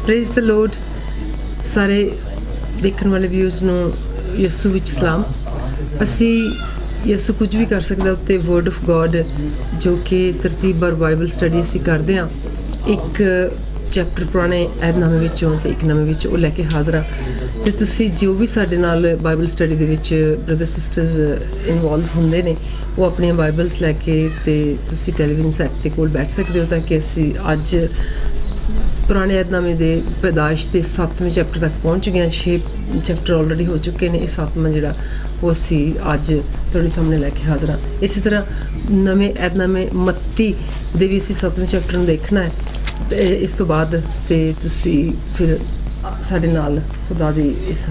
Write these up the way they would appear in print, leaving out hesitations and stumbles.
Praise the lord. ਸਾਰੇ ਦੇਖਣ ਵਾਲੇ ਵਿਊਜ਼ ਨੂੰ ਯਿਸੂ ਵਿੱਚ ਸਲਾਮ। ਅਸੀਂ ਯਿਸੂ ਕੁਝ ਵੀ ਕਰ ਸਕਦਾ ਉੱਤੇ ਵਰਡ ਆਫ ਗੋਡ ਜੋ ਕਿ ਤਰਤੀਬ ਔਰ ਬਾਈਬਲ ਸਟੱਡੀ ਅਸੀਂ ਕਰਦੇ ਹਾਂ। ਇੱਕ ਚੈਪਟਰ ਪੁਰਾਣੇ ਅਹਿਦਨਾਮੇ ਵਿੱਚੋਂ ਅਤੇ ਇੱਕ ਨਵੇਂ ਵਿੱਚ ਉਹ ਲੈ ਕੇ ਹਾਜ਼ਰ ਹਾਂ। ਅਤੇ ਤੁਸੀਂ ਜੋ ਵੀ ਸਾਡੇ ਨਾਲ ਬਾਈਬਲ ਸਟੱਡੀ ਦੇ ਵਿੱਚ ਬ੍ਰਦਰ ਸਿਸਟਰਸ ਇਨਵੋਲਵ ਹੁੰਦੇ ਨੇ ਉਹ ਆਪਣੀਆਂ ਬਾਈਬਲਸ ਲੈ ਕੇ ਅਤੇ ਤੁਸੀਂ ਟੈਲੀਵਿਜ਼ਨ ਸੈੱਟ ਦੇ ਕੋਲ ਬੈਠ ਸਕਦੇ ਹੋ ਤਾਂ ਕਿ ਅਸੀਂ ਅੱਜ ਪੁਰਾਣੇ ਅਹਿਦਨਾਮੇ ਦੇ ਪੈਦਾਇਸ਼ ਦੇ 7ਵੇਂ ਚੈਪਟਰ ਤੱਕ ਪਹੁੰਚ ਗਏ ਹਾਂ। 6 ਚੈਪਟਰ ਆਲਰੇਡੀ ਹੋ ਚੁੱਕੇ ਨੇ। ਇਹ 7ਵਾਂ ਜਿਹੜਾ ਉਹ ਅਸੀਂ ਅੱਜ ਤੁਹਾਡੇ ਸਾਹਮਣੇ ਲੈ ਕੇ ਹਾਜ਼ਰ ਹਾਂ। ਇਸੇ ਤਰ੍ਹਾਂ ਨਵੇਂ ਅਹਿਦਨਾਮੇ ਮੱਤੀ ਦੇ ਵੀ ਅਸੀਂ 7ਵੇਂ ਚੈਪਟਰ ਨੂੰ ਦੇਖਣਾ ਹੈ ਅਤੇ ਇਸ ਤੋਂ ਬਾਅਦ ਅਤੇ ਤੁਸੀਂ ਫਿਰ ਸਾਡੇ ਨਾਲ ਖੁਦਾ ਦੀ ਇਸ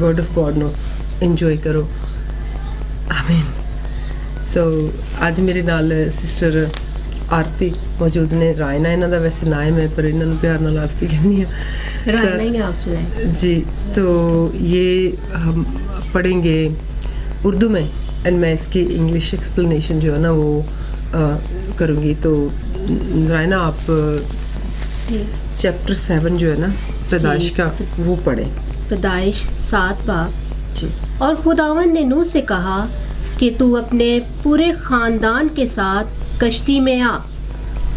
ਵਰਡ ਆਫ ਗੋਡ ਨੂੰ ਇੰਜੋਏ ਕਰੋ। ਆਮੀਨ। ਸੋ ਅੱਜ ਮੇਰੇ ਨਾਲ ਸਿਸਟਰ ਆਰਤੀ मौजूद ने। रायना इन्हों का वैसे ना है, मैं पर इन्हों प्यार नाल आरती कहनी हाँ। रायना ही आप जी। तो ये हम पढ़ेंगे उर्दू में एंड मैं इसकी इंग्लिश एक्सप्लेनेशन जो है ना वो करूँगी। तो रायना आप चैप्टर 7 जो है ना पैदाइश का वो पढ़ें। पैदाइश 7 बाब। जी। और खुदावन ने नूह से कहा कि तू अपने पूरे ख़ानदान के साथ कश्ती में आ,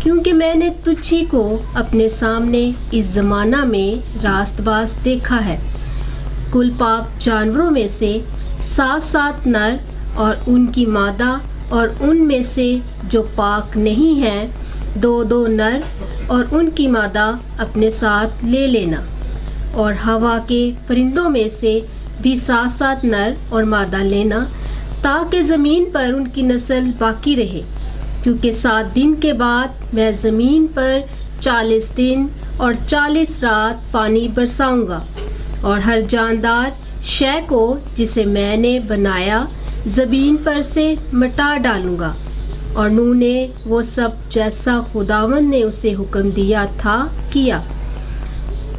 क्योंकि मैंने तुझी को अपने सामने इस ज़माना में रास्तबाज देखा है। कुल पाक जानवरों में से 7 नर और उनकी मादा, और उनमें से जो पाक नहीं हैं 2 नर और उनकी मादा अपने साथ ले लेना। और हवा के परिंदों में से भी 7 नर और मादा लेना, ताकि ज़मीन पर उनकी नस्ल बाकी रहे, क्योंकि 7 दिन के बाद मैं ज़मीन पर 40 दिन और 40 रात पानी बरसाऊंगा, और हर जानदार शय को जिसे मैंने बनाया ज़मीन पर से मिटा डालूंगा। और नूह ने वो सब जैसा खुदावन ने उसे हुक्म दिया था किया।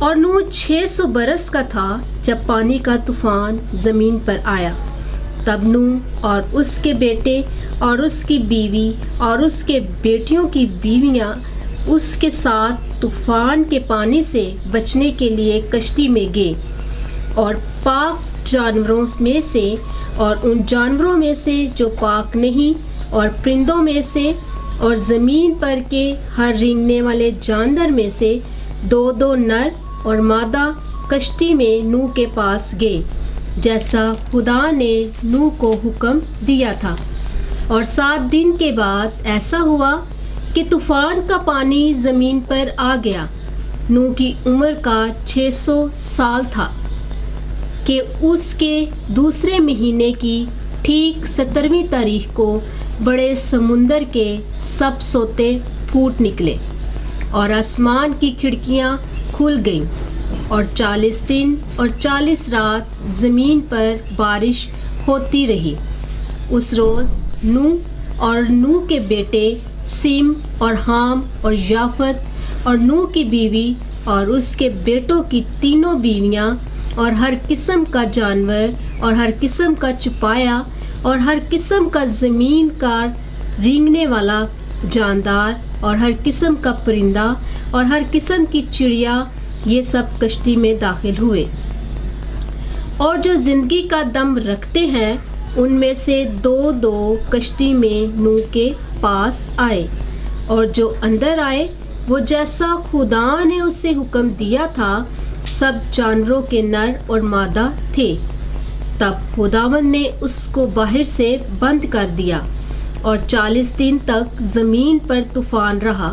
और नूह 600 बरस का था जब पानी का तूफान ज़मीन पर आया। तब नूह और उसके बेटे और उसकी बीवी और उसके बेटियों की बीवियां उसके साथ तूफान के पानी से बचने के लिए कश्ती में गए, और पाक जानवरों में से और उन जानवरों में से जो पाक नहीं, और परिंदों में से, और ज़मीन पर के हर रेंगने वाले जानवर में से 2 नर और मादा कश्ती में नूह के पास गए, जैसा खुदा ने नूह को हुक्म दिया था। और 7 दिन के बाद ऐसा हुआ कि तूफान का पानी ज़मीन पर आ गया। नूह की उम्र का 600 साल था कि उसके दूसरे महीने की ठीक 17वीं तारीख को बड़े समुंदर के सब सोते फूट निकले, और आसमान की खिड़कियां खुल गईं, और 40 दिन और 40 रात ज़मीन पर बारिश होती रही। उस रोज़ नूह और नूह के बेटे सिम और हाम और याफत और नूह की बीवी और उसके बेटों की 3 बीवियां, और हर किस्म का जानवर और हर किस्म का चुपाया और हर किस्म का ज़मीन का रेंगने वाला जानदार और हर किस्म का परिंदा और हर किस्म की चिड़िया, ये सब कश्ती में दाखिल हुए। और जो ज़िंदगी का दम रखते हैं उनमें से 2 कश्ती में नूह के पास आए, और जो अंदर आए वो जैसा खुदा ने उसे हुक्म दिया था सब जानवरों के नर और मादा थे। तब खुदावन ने उसको बाहर से बंद कर दिया, और 40 दिन तक ज़मीन पर तूफ़ान रहा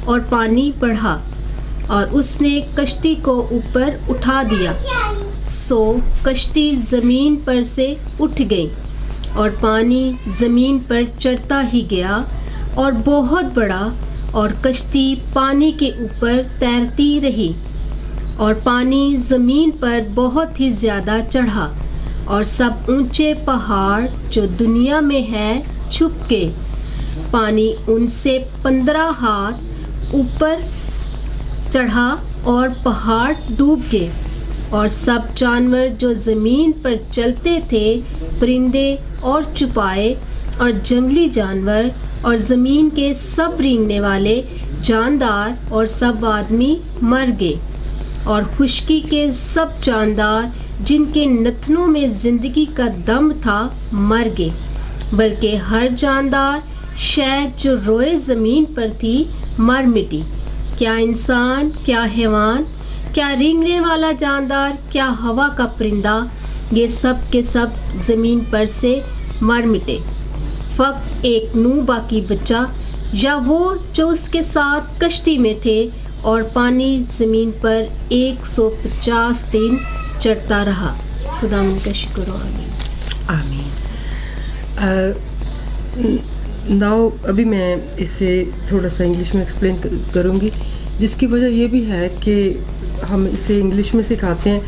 और पानी बढ़ा, और उसने कश्ती को ऊपर उठा दिया। सो कश्ती ज़मीन पर से उठ गई, और पानी ज़मीन पर चढ़ता ही गया और बहुत बड़ा, और कश्ती पानी के ऊपर तैरती रही, और पानी ज़मीन पर बहुत ही ज़्यादा चढ़ा, और सब ऊंचे पहाड़ जो दुनिया में है छुप गए। पानी उनसे 15 हाथ ऊपर चढ़ा और पहाड़ डूब गए, और सब जानवर जो ज़मीन पर चलते थे, परिंदे और चुपाए और जंगली जानवर और ज़मीन के सब रेंगने वाले जानदार और सब आदमी मर गए। और खुश्की के सब जानदार जिनके नथनों में ज़िंदगी का दम था मर गए, बल्कि हर जानदार शहद जो रोए ज़मीन पर थी मर मिटी। क्या इंसान, क्या हैवान, क्या रेंगने वाला जानदार, क्या हवा का परिंदा, ये सब के सब ज़मीन पर से मर मिटे। फ़क़्त एक नूह बाकी बचा, या वो जो उसके साथ कश्ती में थे, और पानी ज़मीन पर 150 दिन चढ़ता रहा। खुदा का शुक्र हो। आमीन। आमीन। नाउ अभी मैं इसे थोड़ा सा इंग्लिश में एक्सप्लेन करूँगी, जिसकी वजह ये भी है कि हम इसे इंग्लिश में सिखाते हैं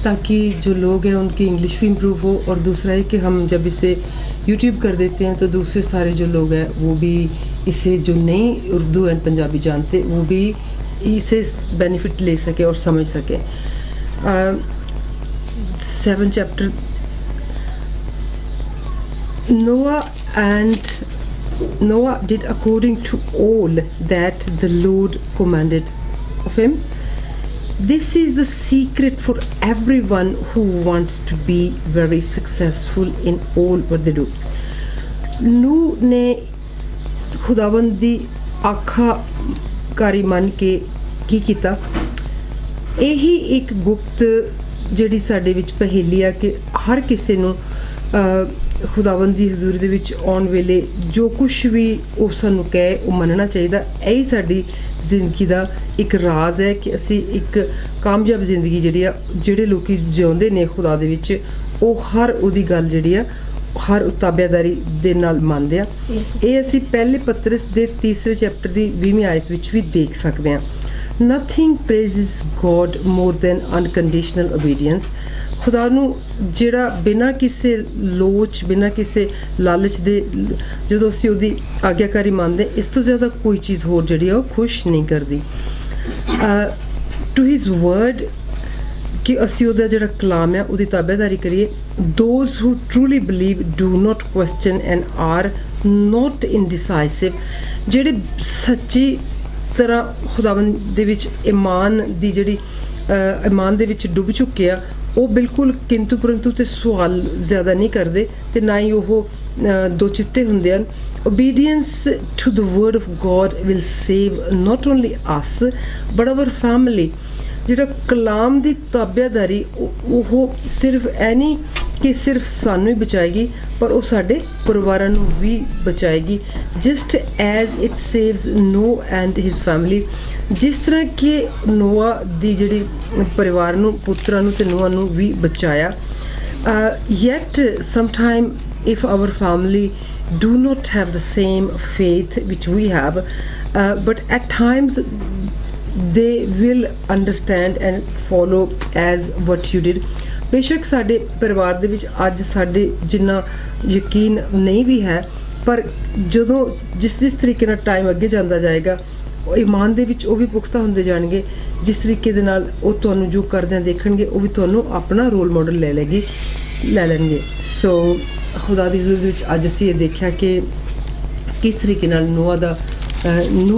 ताकि जो लोग हैं उनकी इंग्लिश भी इम्प्रूव हो, और दूसरा है कि हम जब इसे यूट्यूब कर देते हैं तो दूसरे सारे जो लोग हैं वो भी इसे, जो नहीं उर्दू एंड पंजाबी जानते, वो भी इसे बेनिफिट ले सके और समझ सके। 7 chapter Noah did according to all that the Lord commanded of him. This is the secret for everyone who wants to be very successful in all what they do. नूह ने खुदावंद दी आखाकारी मन के की कीता। यही एक गुप्त ਜਿਹੜੀ ਸਾਡੇ ਵਿੱਚ ਪਹੇਲੀ ਆ ਕਿ ਹਰ ਕਿਸੇ ਨੂੰ ਖੁਦਾਵੰਦ ਦੀ ਹਜ਼ੂਰੀ ਦੇ ਵਿੱਚ ਆਉਣ ਵੇਲੇ ਜੋ ਕੁਝ ਵੀ ਉਹ ਸਾਨੂੰ ਕਹੇ ਉਹ ਮੰਨਣਾ ਚਾਹੀਦਾ। ਇਹੀ ਸਾਡੀ ਜ਼ਿੰਦਗੀ ਦਾ ਇੱਕ ਰਾਜ਼ ਹੈ ਕਿ ਅਸੀਂ ਇੱਕ ਕਾਮਯਾਬ ਜ਼ਿੰਦਗੀ ਜਿਹੜੀ ਆ, ਜਿਹੜੇ ਲੋਕੀ ਜਿਉਂਦੇ ਨੇ ਖੁਦਾ ਦੇ ਵਿੱਚ, ਉਹ ਹਰ ਉਹਦੀ ਗੱਲ ਜਿਹੜੀ ਆ ਹਰ ਤਾਬਿਆਦਾਰੀ ਦੇ ਨਾਲ ਮੰਨਦੇ ਆ। ਇਹ ਅਸੀਂ ਪਹਿਲੇ ਪਤਰਸ ਦੇ 3 ਚੈਪਟਰ ਦੀ 20ਵੀਂ ਆਇਤ ਵਿੱਚ ਵੀ ਦੇਖ ਸਕਦੇ ਹਾਂ। Nothing praises God more than unconditional obedience. ਖੁਦਾ ਨੂੰ ਜਿਹੜਾ ਬਿਨਾਂ ਕਿਸੇ ਲੋਚ, ਬਿਨਾਂ ਕਿਸੇ ਲਾਲਚ ਦੇ ਜਦੋਂ ਅਸੀਂ ਉਹਦੀ ਆਗਿਆਕਾਰੀ ਮੰਨਦੇ, ਇਸ ਤੋਂ ਜ਼ਿਆਦਾ ਕੋਈ ਚੀਜ਼ ਹੋਰ ਜਿਹੜੀ ਆ ਉਹ ਖੁਸ਼ ਨਹੀਂ ਕਰਦੀ। ਟੂ ਹਿਜ਼ ਵਰਡ, ਕਿ ਅਸੀਂ ਉਹਦਾ ਜਿਹੜਾ ਕਲਾਮ ਆ ਉਹਦੀ ਤਾਬੇਦਾਰੀ ਕਰੀਏ। Those who truly believe do not question and are not indecisive, ਜਿਹੜੇ ਸੱਚੀ ਤਰ੍ਹਾਂ ਖੁਦਾਵੰਦ ਦੇ ਵਿੱਚ ਈਮਾਨ ਦੀ ਜਿਹੜੀ ਈਮਾਨ ਦੇ ਵਿੱਚ ਡੁੱਬ ਚੁੱਕੇ ਆ, ਉਹ ਬਿਲਕੁਲ ਕਿੰਤੂ ਪਰੰਤੂ ਤੇ ਸਵਾਲ ਜ਼ਿਆਦਾ ਨਹੀਂ ਕਰਦੇ ਤੇ ਨਾ ਹੀ ਉਹ ਦੋ ਚਿੱਤੇ ਹੁੰਦੇ ਹਨ। Obedience to the word of God will save not only us but our family. ਜਿਹੜਾ ਕਲਾਮ ਦੀ ਤਾਬਿਆਦਾਰੀ ਉਹ ਸਿਰਫ ਐ ਨਹੀਂ ਕਿ ਸਿਰਫ ਸਾਨੂੰ ਹੀ ਬਚਾਏਗੀ, ਪਰ ਉਹ ਸਾਡੇ ਪਰਿਵਾਰਾਂ ਨੂੰ ਵੀ ਬਚਾਏਗੀ। Just as it saves Noah and his family, ਜਿਸ ਤਰ੍ਹਾਂ ਕਿ ਨੋਆ ਦੀ ਜਿਹੜੀ ਪਰਿਵਾਰ ਨੂੰ, ਪੁੱਤਰਾਂ ਨੂੰ ਤੇ ਨੂੰਹਾਂ ਨੂੰ ਵੀ ਬਚਾਇਆ। Yet sometime if our family do not have the same faith which we have, but at times they will understand and follow as what you did. ਬੇਸ਼ੱਕ ਸਾਡੇ ਪਰਿਵਾਰ ਦੇ ਵਿੱਚ ਅੱਜ ਸਾਡੇ ਜਿੰਨਾ ਯਕੀਨ ਨਹੀਂ ਵੀ ਹੈ, ਪਰ ਜਦੋਂ ਜਿਸ ਤਰੀਕੇ ਨਾਲ ਟਾਈਮ ਅੱਗੇ ਜਾਂਦਾ ਜਾਏਗਾ, ਈਮਾਨ ਦੇ ਵਿੱਚ ਉਹ ਵੀ ਪੁਖਤਾ ਹੁੰਦੇ ਜਾਣਗੇ। ਜਿਸ ਤਰੀਕੇ ਦੇ ਨਾਲ ਉਹ ਤੁਹਾਨੂੰ ਜੋ ਕਰਦਿਆਂ ਦੇਖਣਗੇ, ਉਹ ਵੀ ਤੁਹਾਨੂੰ ਆਪਣਾ ਰੋਲ ਮਾਡਲ ਲੈ ਲੈਣਗੇ। ਸੋ ਖੁਦਾ ਦੀ ਹਜ਼ੂਰੀ ਦੇ ਵਿੱਚ ਅੱਜ ਅਸੀਂ ਇਹ ਦੇਖਿਆ ਕਿ ਕਿਸ ਤਰੀਕੇ ਨਾਲ ਨੂਹ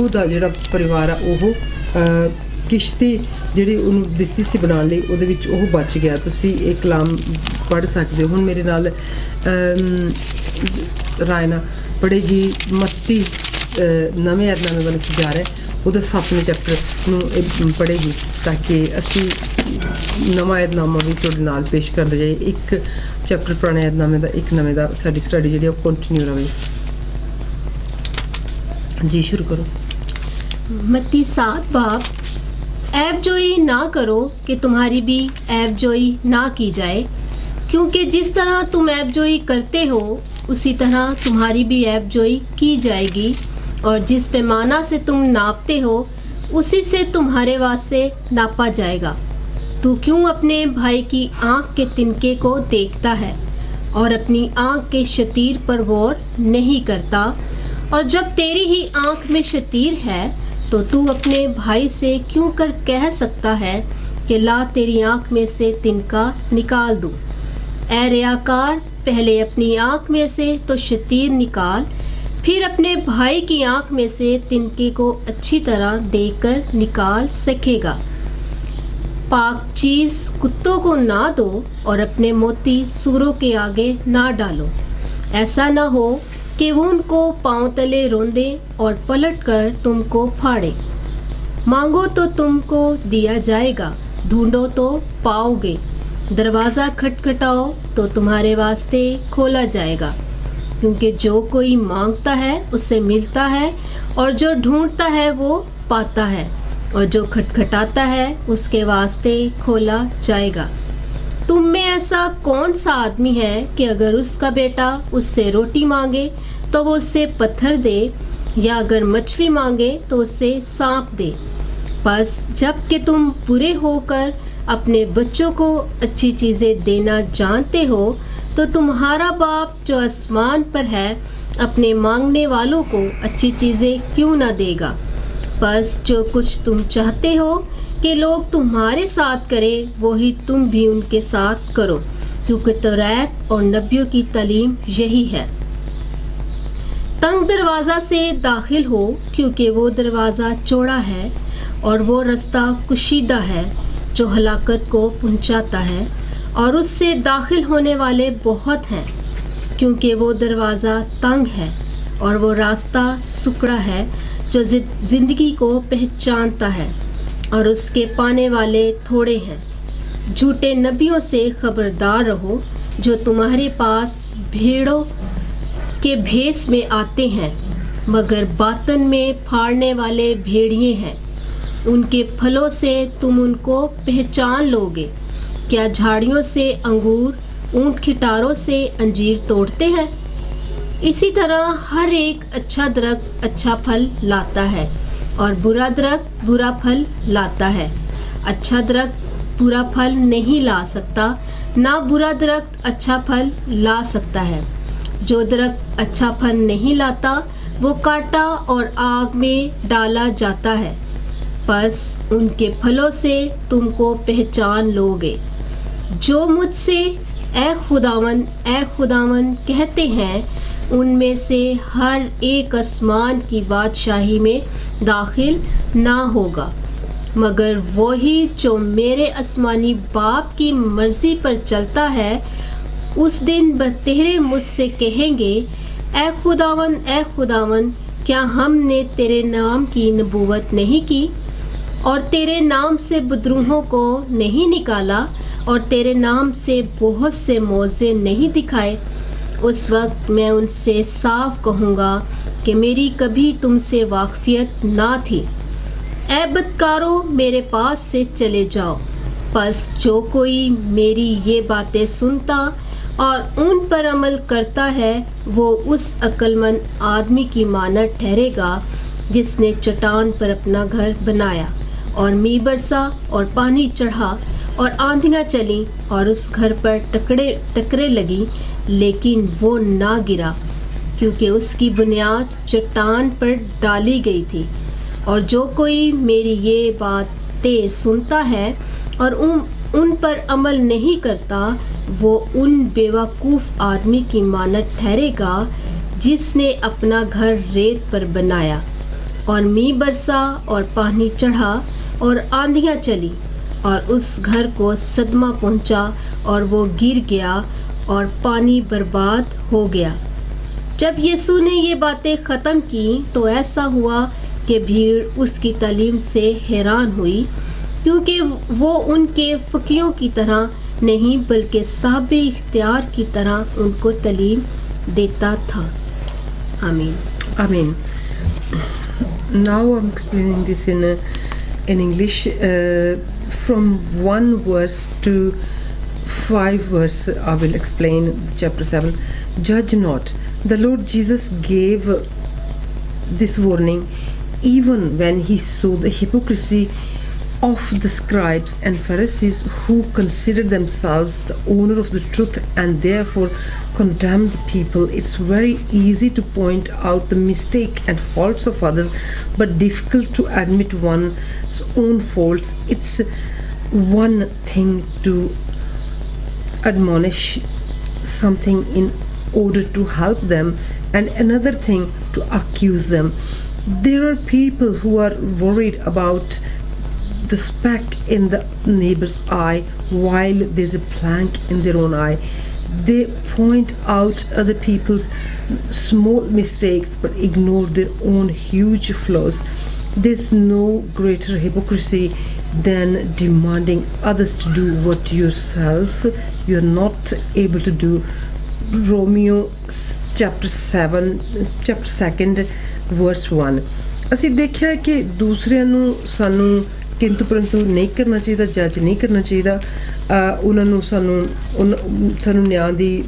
ਦਾ ਜਿਹੜਾ ਪਰਿਵਾਰ ਆ ਉਹ ਕਿਸ਼ਤੀ ਜਿਹੜੀ ਉਹਨੂੰ ਦਿੱਤੀ ਸੀ ਬਣਾਉਣ ਲਈ, ਉਹਦੇ ਵਿੱਚ ਉਹ ਬਚ ਗਿਆ। ਤੁਸੀਂ ਇਹ ਕਲਾਮ ਪੜ੍ਹ ਸਕਦੇ ਹੋ। ਹੁਣ ਮੇਰੇ ਨਾਲ ਰਾਇਨਾ ਪੜ੍ਹੇਗੀ ਮੱਤੀ ਨਵੇਂ ਐਤਨਾਮੇ ਵੱਲ ਅਸੀਂ ਜਾ ਰਹੇ, ਉਹਦਾ 7ਵੇਂ ਚੈਪਟਰ ਨੂੰ ਪੜ੍ਹੇਗੀ ਤਾਂ ਕਿ ਅਸੀਂ ਨਵਾਂ ਐਤਨਾਮਾ ਵੀ ਤੁਹਾਡੇ ਨਾਲ ਪੇਸ਼ ਕਰਦੇ ਜਾਈਏ। ਇੱਕ ਚੈਪਟਰ ਪੁਰਾਣੇ ਐਤਨਾਮੇ ਦਾ, ਇੱਕ ਨਵੇਂ ਦਾ, ਸਾਡੀ ਸਟੱਡੀ ਜਿਹੜੀ ਉਹ ਕੰਟੀਨਿਊ ਰਹੇ। जी शुरू करो। मत्ती 7 बाब, ऐबजोई ना करो कि तुम्हारी भी ऐबजोई ना की जाए, क्योंकि जिस तरह तुम ऐबजोई करते हो उसी तरह तुम्हारी भी ऐबजोई की जाएगी, और जिस पैमाना से तुम नापते हो उसी से तुम्हारे वास्ते नापा जाएगा। तू क्यों अपने भाई की आँख के तिनके को देखता है और अपनी आँख के शतीर पर गौर नहीं करता? और जब तेरी ही आँख में शतीर है तो तू अपने भाई से क्यों कर कह सकता है कि ला तेरी आँख में से तिनका निकाल दूँ? ऐ रियाकार, पहले अपनी आँख में से तो शतीर निकाल, फिर अपने भाई की आँख में से तिनके को अच्छी तरह देखकर निकाल सकेगा। पाक चीज़ कुत्तों को ना दो और अपने मोती सूरों के आगे ना डालो, ऐसा ना हो कि वो उनको पांव तले रोंदे और पलटकर तुमको फाड़े। मांगो तो तुमको दिया जाएगा, ढूंढो तो पाओगे, दरवाज़ा खटखटाओ तो तुम्हारे वास्ते खोला जाएगा। क्योंकि जो कोई मांगता है उसे मिलता है, और जो ढूंढता है वो पाता है, और जो खटखटाता है उसके वास्ते खोला जाएगा। तुम में ऐसा कौन सा आदमी है कि अगर उसका बेटा उससे रोटी मांगे तो वो उससे पत्थर दे, या अगर मछली मांगे तो उससे सांप दे? बस जबकि तुम बुरे होकर अपने बच्चों को अच्छी चीज़ें देना जानते हो, तो तुम्हारा बाप जो आसमान पर है अपने मांगने वालों को अच्छी चीज़ें क्यों ना देगा। बस जो कुछ तुम चाहते हो कि लोग तुम्हारे साथ करें, वही तुम भी उनके साथ करो, क्योंकि तौरात और नबियों की तालीम यही है। तंग दरवाज़ा से दाखिल हो, क्योंकि वो दरवाज़ा चौड़ा है और वो रास्ता कुशीदा है जो हलाकत को पहुंचाता है, और उससे दाखिल होने वाले बहुत हैं। क्योंकि वो दरवाज़ा तंग है और वो रास्ता सुकड़ा है जो ज़िंदगी को पहचानता है, और उसके पाने वाले थोड़े हैं। झूठे नबियों से खबरदार रहो, जो तुम्हारे पास भेड़ों के भेष में आते हैं, मगर बातन में फाड़ने वाले भेड़िए हैं। उनके फलों से तुम उनको पहचान लोगे। क्या झाड़ियों से अंगूर, ऊंट खिटारों से अंजीर तोड़ते हैं? इसी तरह हर एक अच्छा दरख्त अच्छा फल लाता है, और बुरा दरख्त बुरा फल लाता है। अच्छा दरख्त बुरा फल नहीं ला सकता, ना बुरा दरख्त अच्छा फल ला सकता है। जो दरख्त अच्छा फल नहीं लाता वो काटा और आग में डाला जाता है। बस उनके फलों से तुमको पहचान लोगे। जो मुझसे ऐ खुदावन कहते हैं, उनमें से हर एक आसमान की बादशाही में दाखिल ना होगा, मगर वही जो मेरे आसमानी बाप की मर्जी पर चलता है। उस दिन बतेरे मुझसे कहेंगे, ऐ खुदावन, क्या हमने तेरे नाम की नबूवत नहीं की, और तेरे नाम से बदरूहों को नहीं निकाला, और तेरे नाम से बहुत से मौजे नहीं दिखाए? उस वक्त मैं उनसे साफ कहूँगा कि मेरी कभी तुमसे वाकफियत ना थी। ऐ बदकारों, मेरे पास से चले जाओ। बस जो कोई मेरी ये बातें सुनता और उन पर अमल करता है, वो उस अक्लमंद आदमी की मानद ठहरेगा जिसने चट्टान पर अपना घर बनाया, और मींह बरसा और पानी चढ़ा और आंधियाँ चली और उस घर पर टकरे लगी, लेकिन वो ना गिरा, क्योंकि उसकी बुनियाद चट्टान पर डाली गई थी। और जो कोई मेरी ये बातें सुनता है और उन पर अमल नहीं करता, वो उन बेवकूफ़ आदमी की मानद ठहरेगा जिसने अपना घर रेत पर बनाया, और मींह बरसा और पानी चढ़ा और आंधियाँ चली और उस घर को सदमा पहुंचा, और वो गिर गया और पानी बर्बाद हो गया। जब यीशु ने ये बातें ख़त्म की तो ऐसा हुआ कि भीड़ उसकी तालीम से हैरान हुई, क्योंकि वो उनके फ़कीयों की तरह नहीं बल्कि साहब इख्तियार की तरह उनको तालीम देता था। आमीन। Amen. Now I'm explaining this in English from 1 verse to 5 verse. I will explain chapter 7. Judge not. The Lord Jesus gave this warning even when he saw the hypocrisy of the scribes and Pharisees, who considered themselves the owner of the truth and therefore condemned the people. It's very easy to point out the mistake and faults of others, but difficult to admit one's own faults. It's one thing to admonish something in order to help them, and another thing to accuse them. There are people who are worried about the speck in the neighbor's eye while there's a plank in their own eye. They point out other people's small mistakes but ignore their own huge flaws. There's no greater hypocrisy than demanding others to do what yourself you're not able to do. Romeo chapter 2 verse 1. ਅਸੀਂ ਦੇਖਿਆ ਕਿ ਦੂਸਰਿਆਂ ਨੂੰ ਸਾਨੂੰ ਕਿੰਤੂ ਪਰੰਤੂ ਨਹੀਂ ਕਰਨਾ ਚਾਹੀਦਾ, ਜੱਜ ਨਹੀਂ ਕਰਨਾ ਚਾਹੀਦਾ, ਉਹਨਾਂ ਨੂੰ ਸਾਨੂੰ ਨਿਆਂ ਦੀ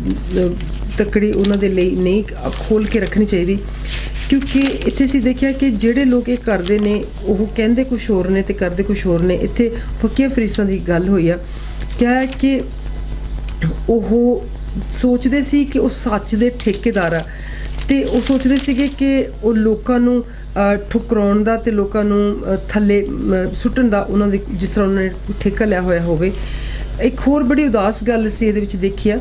ਤਕੜੀ ਉਹਨਾਂ ਦੇ ਲਈ ਨਹੀਂ ਖੋਲ੍ਹ ਕੇ ਰੱਖਣੀ ਚਾਹੀਦੀ, ਕਿਉਂਕਿ ਇੱਥੇ ਅਸੀਂ ਦੇਖਿਆ ਕਿ ਜਿਹੜੇ ਲੋਕ ਇਹ ਕਰਦੇ ਨੇ ਉਹ ਕਹਿੰਦੇ ਕੁਛ ਹੋਰ ਨੇ ਅਤੇ ਕਰਦੇ ਕੁਛ ਹੋਰ ਨੇ। ਇੱਥੇ ਫਕੀਆਂ ਫਰੀਸਾਂ ਦੀ ਗੱਲ ਹੋਈ ਆ, ਕਿਹਾ ਹੈ ਕਿ ਉਹ ਸੋਚਦੇ ਸੀ ਕਿ ਉਹ ਸੱਚ ਦੇ ਠੇਕੇਦਾਰ ਆ, ਅਤੇ ਉਹ ਸੋਚਦੇ ਸੀਗੇ ਕਿ ਉਹ ਲੋਕਾਂ ਨੂੰ ਠੁਕਰਾਉਣ ਦਾ ਅਤੇ ਲੋਕਾਂ ਨੂੰ ਥੱਲੇ ਸੁੱਟਣ ਦਾ ਉਹਨਾਂ ਦੀ ਜਿਸ ਤਰ੍ਹਾਂ ਉਹਨਾਂ ਨੇ ਠੇਕਾ ਲਿਆ ਹੋਇਆ ਹੋਵੇ। ਇੱਕ ਹੋਰ ਬੜੀ ਉਦਾਸ ਗੱਲ ਅਸੀਂ ਇਹਦੇ ਵਿੱਚ ਦੇਖੀ ਆ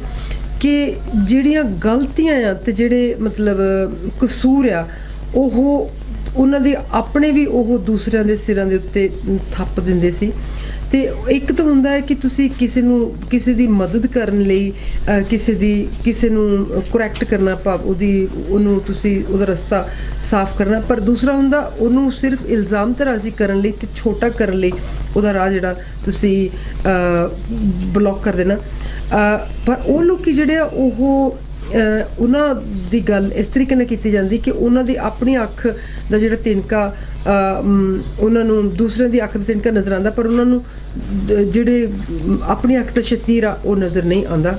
ਕਿ ਜਿਹੜੀਆਂ ਗਲਤੀਆਂ ਆ ਅਤੇ ਜਿਹੜੇ ਮਤਲਬ ਕਸੂਰ ਆ ਉਹ ਉਹਨਾਂ ਦੇ ਆਪਣੇ ਵੀ ਉਹ ਦੂਸਰਿਆਂ ਦੇ ਸਿਰਾਂ ਦੇ ਉੱਤੇ ਥੱਪ ਦਿੰਦੇ ਸੀ। ਅਤੇ ਇੱਕ ਤਾਂ ਹੁੰਦਾ ਹੈ ਕਿ ਤੁਸੀਂ ਕਿਸੇ ਦੀ ਮਦਦ ਕਰਨ ਲਈ ਕਿਸੇ ਨੂੰ ਕਰੈਕਟ ਕਰਨਾ, ਭਾਵ ਉਹਨੂੰ ਤੁਸੀਂ ਉਹਦਾ ਰਸਤਾ ਸਾਫ਼ ਕਰਨਾ, ਪਰ ਦੂਸਰਾ ਹੁੰਦਾ ਉਹਨੂੰ ਸਿਰਫ ਇਲਜ਼ਾਮ ਤਰਾਜ਼ੀ ਕਰਨ ਲਈ ਅਤੇ ਛੋਟਾ ਕਰਨ ਲਈ ਉਹਦਾ ਰਾਹ ਜਿਹੜਾ ਤੁਸੀਂ ਬਲੌਕ ਕਰ ਦੇਣਾ। ਪਰ ਉਹ ਲੋਕ ਜਿਹੜੇ ਆ ਉਹ ਉਹਨਾਂ ਦੀ ਗੱਲ ਇਸ ਤਰੀਕੇ ਨਾਲ ਕੀਤੀ ਜਾਂਦੀ ਕਿ ਉਹਨਾਂ ਦੀ ਆਪਣੀ ਅੱਖ ਦਾ ਜਿਹੜਾ ਤਿਨਕਾ ਉਹਨਾਂ ਨੂੰ ਦੂਸਰਿਆਂ ਦੀ ਅੱਖ ਦਾ ਤਿਨਕਾ ਨਜ਼ਰ ਆਉਂਦਾ, ਪਰ ਉਹਨਾਂ ਨੂੰ ਜਿਹੜੇ ਆਪਣੀ ਅੱਖ ਦਾ ਸ਼ਤੀਰ ਆ ਉਹ ਨਜ਼ਰ ਨਹੀਂ ਆਉਂਦਾ।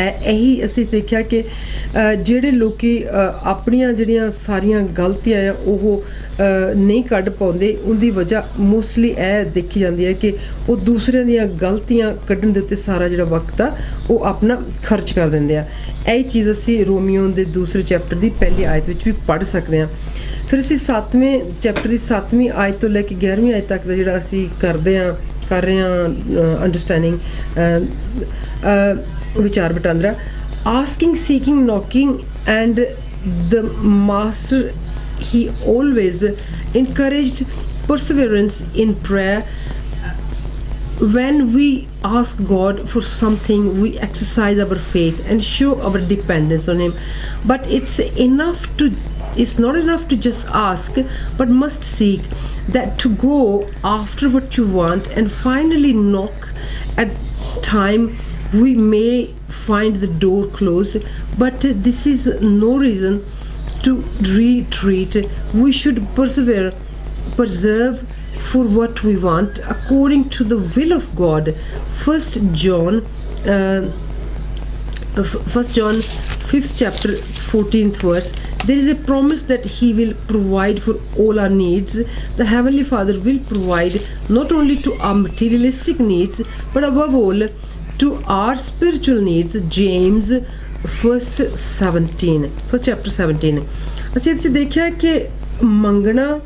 ਇਹੀ ਅਸੀਂ ਦੇਖਿਆ ਕਿ ਜਿਹੜੇ ਲੋਕ ਆਪਣੀਆਂ ਜਿਹੜੀਆਂ ਸਾਰੀਆਂ ਗਲਤੀਆਂ ਆ ਉਹ ਨਹੀਂ ਕੱਢ ਪਾਉਂਦੇ, ਉਹਦੀ ਵਜ੍ਹਾ ਮੋਸਟਲੀ ਇਹ ਦੇਖੀ ਜਾਂਦੀ ਹੈ ਕਿ ਉਹ ਦੂਸਰਿਆਂ ਦੀਆਂ ਗਲਤੀਆਂ ਕੱਢਣ ਦੇ ਉੱਤੇ ਸਾਰਾ ਜਿਹੜਾ ਵਕਤ ਆ ਉਹ ਆਪਣਾ ਖਰਚ ਕਰ ਦਿੰਦੇ ਆ। ਇਹ ਚੀਜ਼ ਅਸੀਂ ਰੋਮੀਓ ਦੇ ਦੂਸਰੇ ਚੈਪਟਰ ਦੀ ਪਹਿਲੀ ਆਇਤ ਵਿੱਚ ਵੀ ਪੜ੍ਹ ਸਕਦੇ ਹਾਂ। ਫਿਰ ਅਸੀਂ 7ਵੇਂ ਚੈਪਟਰ ਦੀ 7ਵੀਂ ਆਇਤ ਤੋਂ ਲੈ ਕੇ 11ਵੀਂ ਆਇਤ ਤੱਕ ਦਾ ਜਿਹੜਾ ਅਸੀਂ ਕਰ ਰਹੇ ਹਾਂ ਅੰਡਰਸਟੈਂਡਿੰਗ ਵਿਚਾਰ ਵਟਾਂਦਰਾ। Asking, seeking, knocking, and the master he always encouraged perseverance in prayer. When we ask God for something, we exercise our faith and show our dependence on Him. But it's not enough to just ask, but must seek that to go after what you want and finally knock. At time we may find the door closed, but this is no reason to retreat. We should preserve for what we want according to the will of God. 1 John 5th chapter 14th verse. There is a promise that He will provide for all our needs. The Heavenly Father will provide not only to our materialistic needs but above all to our spiritual needs. James 1st chapter 17. ਅਸੀਂ ਇੱਥੇ ਦੇਖਿਆ ਕਿ ਮੰਗਣਾ,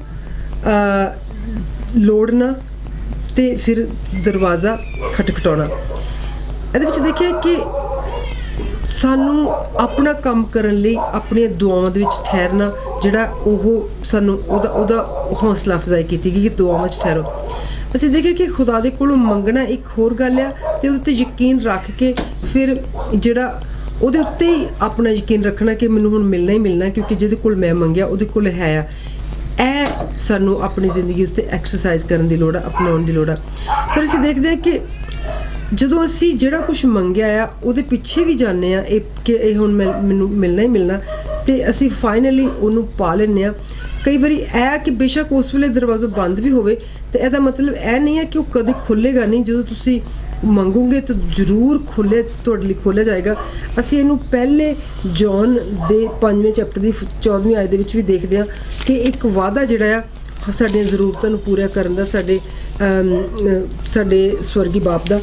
ਲੋੜਨਾ ਅਤੇ ਫਿਰ ਦਰਵਾਜ਼ਾ ਖਟਖਟਾਉਣਾ। ਇਹਦੇ ਵਿੱਚ ਦੇਖਿਆ ਕਿ ਸਾਨੂੰ ਆਪਣਾ ਕੰਮ ਕਰਨ ਲਈ ਆਪਣੀਆਂ ਦੁਆਵਾਂ ਦੇ ਵਿੱਚ ਠਹਿਰਨਾ, ਜਿਹੜਾ ਉਹ ਸਾਨੂੰ ਉਹਦਾ ਹੌਸਲਾ ਅਫਜ਼ਾਈ ਕੀਤੀ ਗਈ ਕਿ ਦੁਆਵਾਂ 'ਚ ਠਹਿਰੋ। ਅਸੀਂ ਦੇਖਿਆ ਕਿ ਖੁਦਾ ਦੇ ਕੋਲੋਂ ਮੰਗਣਾ ਇੱਕ ਹੋਰ ਗੱਲ ਆ, ਅਤੇ ਉਹਦੇ 'ਤੇ ਯਕੀਨ ਰੱਖ ਕੇ ਫਿਰ ਜਿਹੜਾ ਉਹਦੇ ਉੱਤੇ ਹੀ ਆਪਣਾ ਯਕੀਨ ਰੱਖਣਾ ਕਿ ਮੈਨੂੰ ਹੁਣ ਮਿਲਣਾ ਹੀ ਮਿਲਣਾ, ਕਿਉਂਕਿ ਜਿਹਦੇ ਕੋਲ ਮੈਂ ਮੰਗਿਆ ਉਹਦੇ ਕੋਲ ਹੈ ਆ। ਇਹ ਸਾਨੂੰ ਆਪਣੀ ਜ਼ਿੰਦਗੀ ਉੱਤੇ ਐਕਸਰਸਾਈਜ਼ ਕਰਨ ਦੀ ਲੋੜ ਆ, ਅਪਣਾਉਣ ਦੀ ਲੋੜ ਆ। ਫਿਰ ਅਸੀਂ ਦੇਖਦੇ ਹਾਂ ਕਿ ਜਦੋਂ ਅਸੀਂ ਜਿਹੜਾ ਕੁਛ ਮੰਗਿਆ ਆ ਉਹਦੇ ਪਿੱਛੇ ਵੀ ਜਾਂਦੇ ਹਾਂ ਕਿ ਇਹ ਹੁਣ ਮੈਨੂੰ ਮਿਲਣਾ ਹੀ ਮਿਲਣਾ, ਅਤੇ ਅਸੀਂ ਫਾਈਨਲੀ ਉਹਨੂੰ ਪਾ ਲੈਂਦੇ ਹਾਂ। ਕਈ ਵਾਰੀ ਇਹ ਕਿ ਬੇਸ਼ੱਕ ਉਸ ਵੇਲੇ ਦਰਵਾਜ਼ਾ ਬੰਦ ਵੀ ਹੋਵੇ, ਅਤੇ ਇਹਦਾ ਮਤਲਬ ਇਹ ਨਹੀਂ ਹੈ ਕਿ ਉਹ ਕਦੇ ਖੁੱਲ੍ਹੇਗਾ ਨਹੀਂ। ਜਦੋਂ ਤੁਸੀਂ ਮੰਗੋਗੇ ਤਾਂ ਜ਼ਰੂਰ ਤੁਹਾਡੇ ਲਈ ਖੋਲ੍ਹਿਆ ਜਾਏਗਾ। ਅਸੀਂ ਇਹਨੂੰ ਪਹਿਲੇ ਜੌਨ ਦੇ 5ਵੇਂ ਚੈਪਟਰ ਦੀ 14ਵੀਂ ਆਇਤ ਦੇ ਵਿੱਚ ਵੀ ਦੇਖਦੇ ਹਾਂ ਕਿ ਇੱਕ ਵਾਅਦਾ ਜਿਹੜਾ ਆ ਸਾਡੀਆਂ ਜ਼ਰੂਰਤਾਂ ਨੂੰ ਪੂਰਾ ਕਰਨ ਦਾ ਸਾਡੇ ਸਵਰਗੀ ਬਾਪ ਦਾ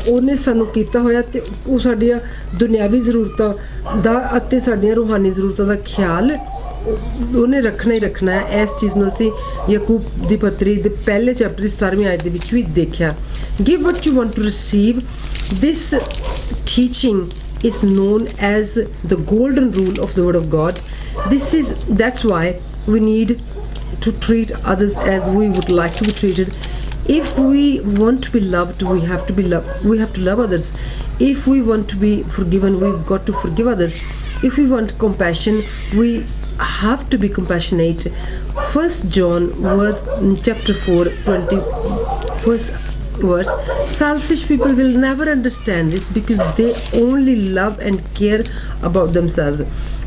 ਉਹਨੇ ਸਾਨੂੰ ਕੀਤਾ ਹੋਇਆ, ਅਤੇ ਉਹ ਸਾਡੀਆਂ ਦੁਨਿਆਵੀ ਜ਼ਰੂਰਤਾਂ ਦਾ ਅਤੇ ਸਾਡੀਆਂ ਰੂਹਾਨੀ ਜ਼ਰੂਰਤਾਂ ਦਾ ਖਿਆਲ ਉਹਨੇ ਰੱਖਣਾ ਹੀ ਰੱਖਣਾ ਹੈ। ਇਸ ਚੀਜ਼ ਨੂੰ ਅਸੀਂ ਯਾਕੂਬ ਦੀ ਪੱਤਰੀ ਦੇ ਪਹਿਲੇ ਚੈਪਟਰ ਦੀ 17ਵੀਂ ਆਇਤ ਦੇ ਵਿੱਚ ਵੀ ਦੇਖਿਆ। Give what you want to receive. This teaching is known as the golden rule of the word of God. That's why we need to treat others as we would like to be treated. If we want to be loved, we have to love others. If we want to be forgiven, we've got to forgive others. If we want compassion, we have to be compassionate. 1 John chapter 4 21st verse, selfish people will never understand this because they only love and care about themselves.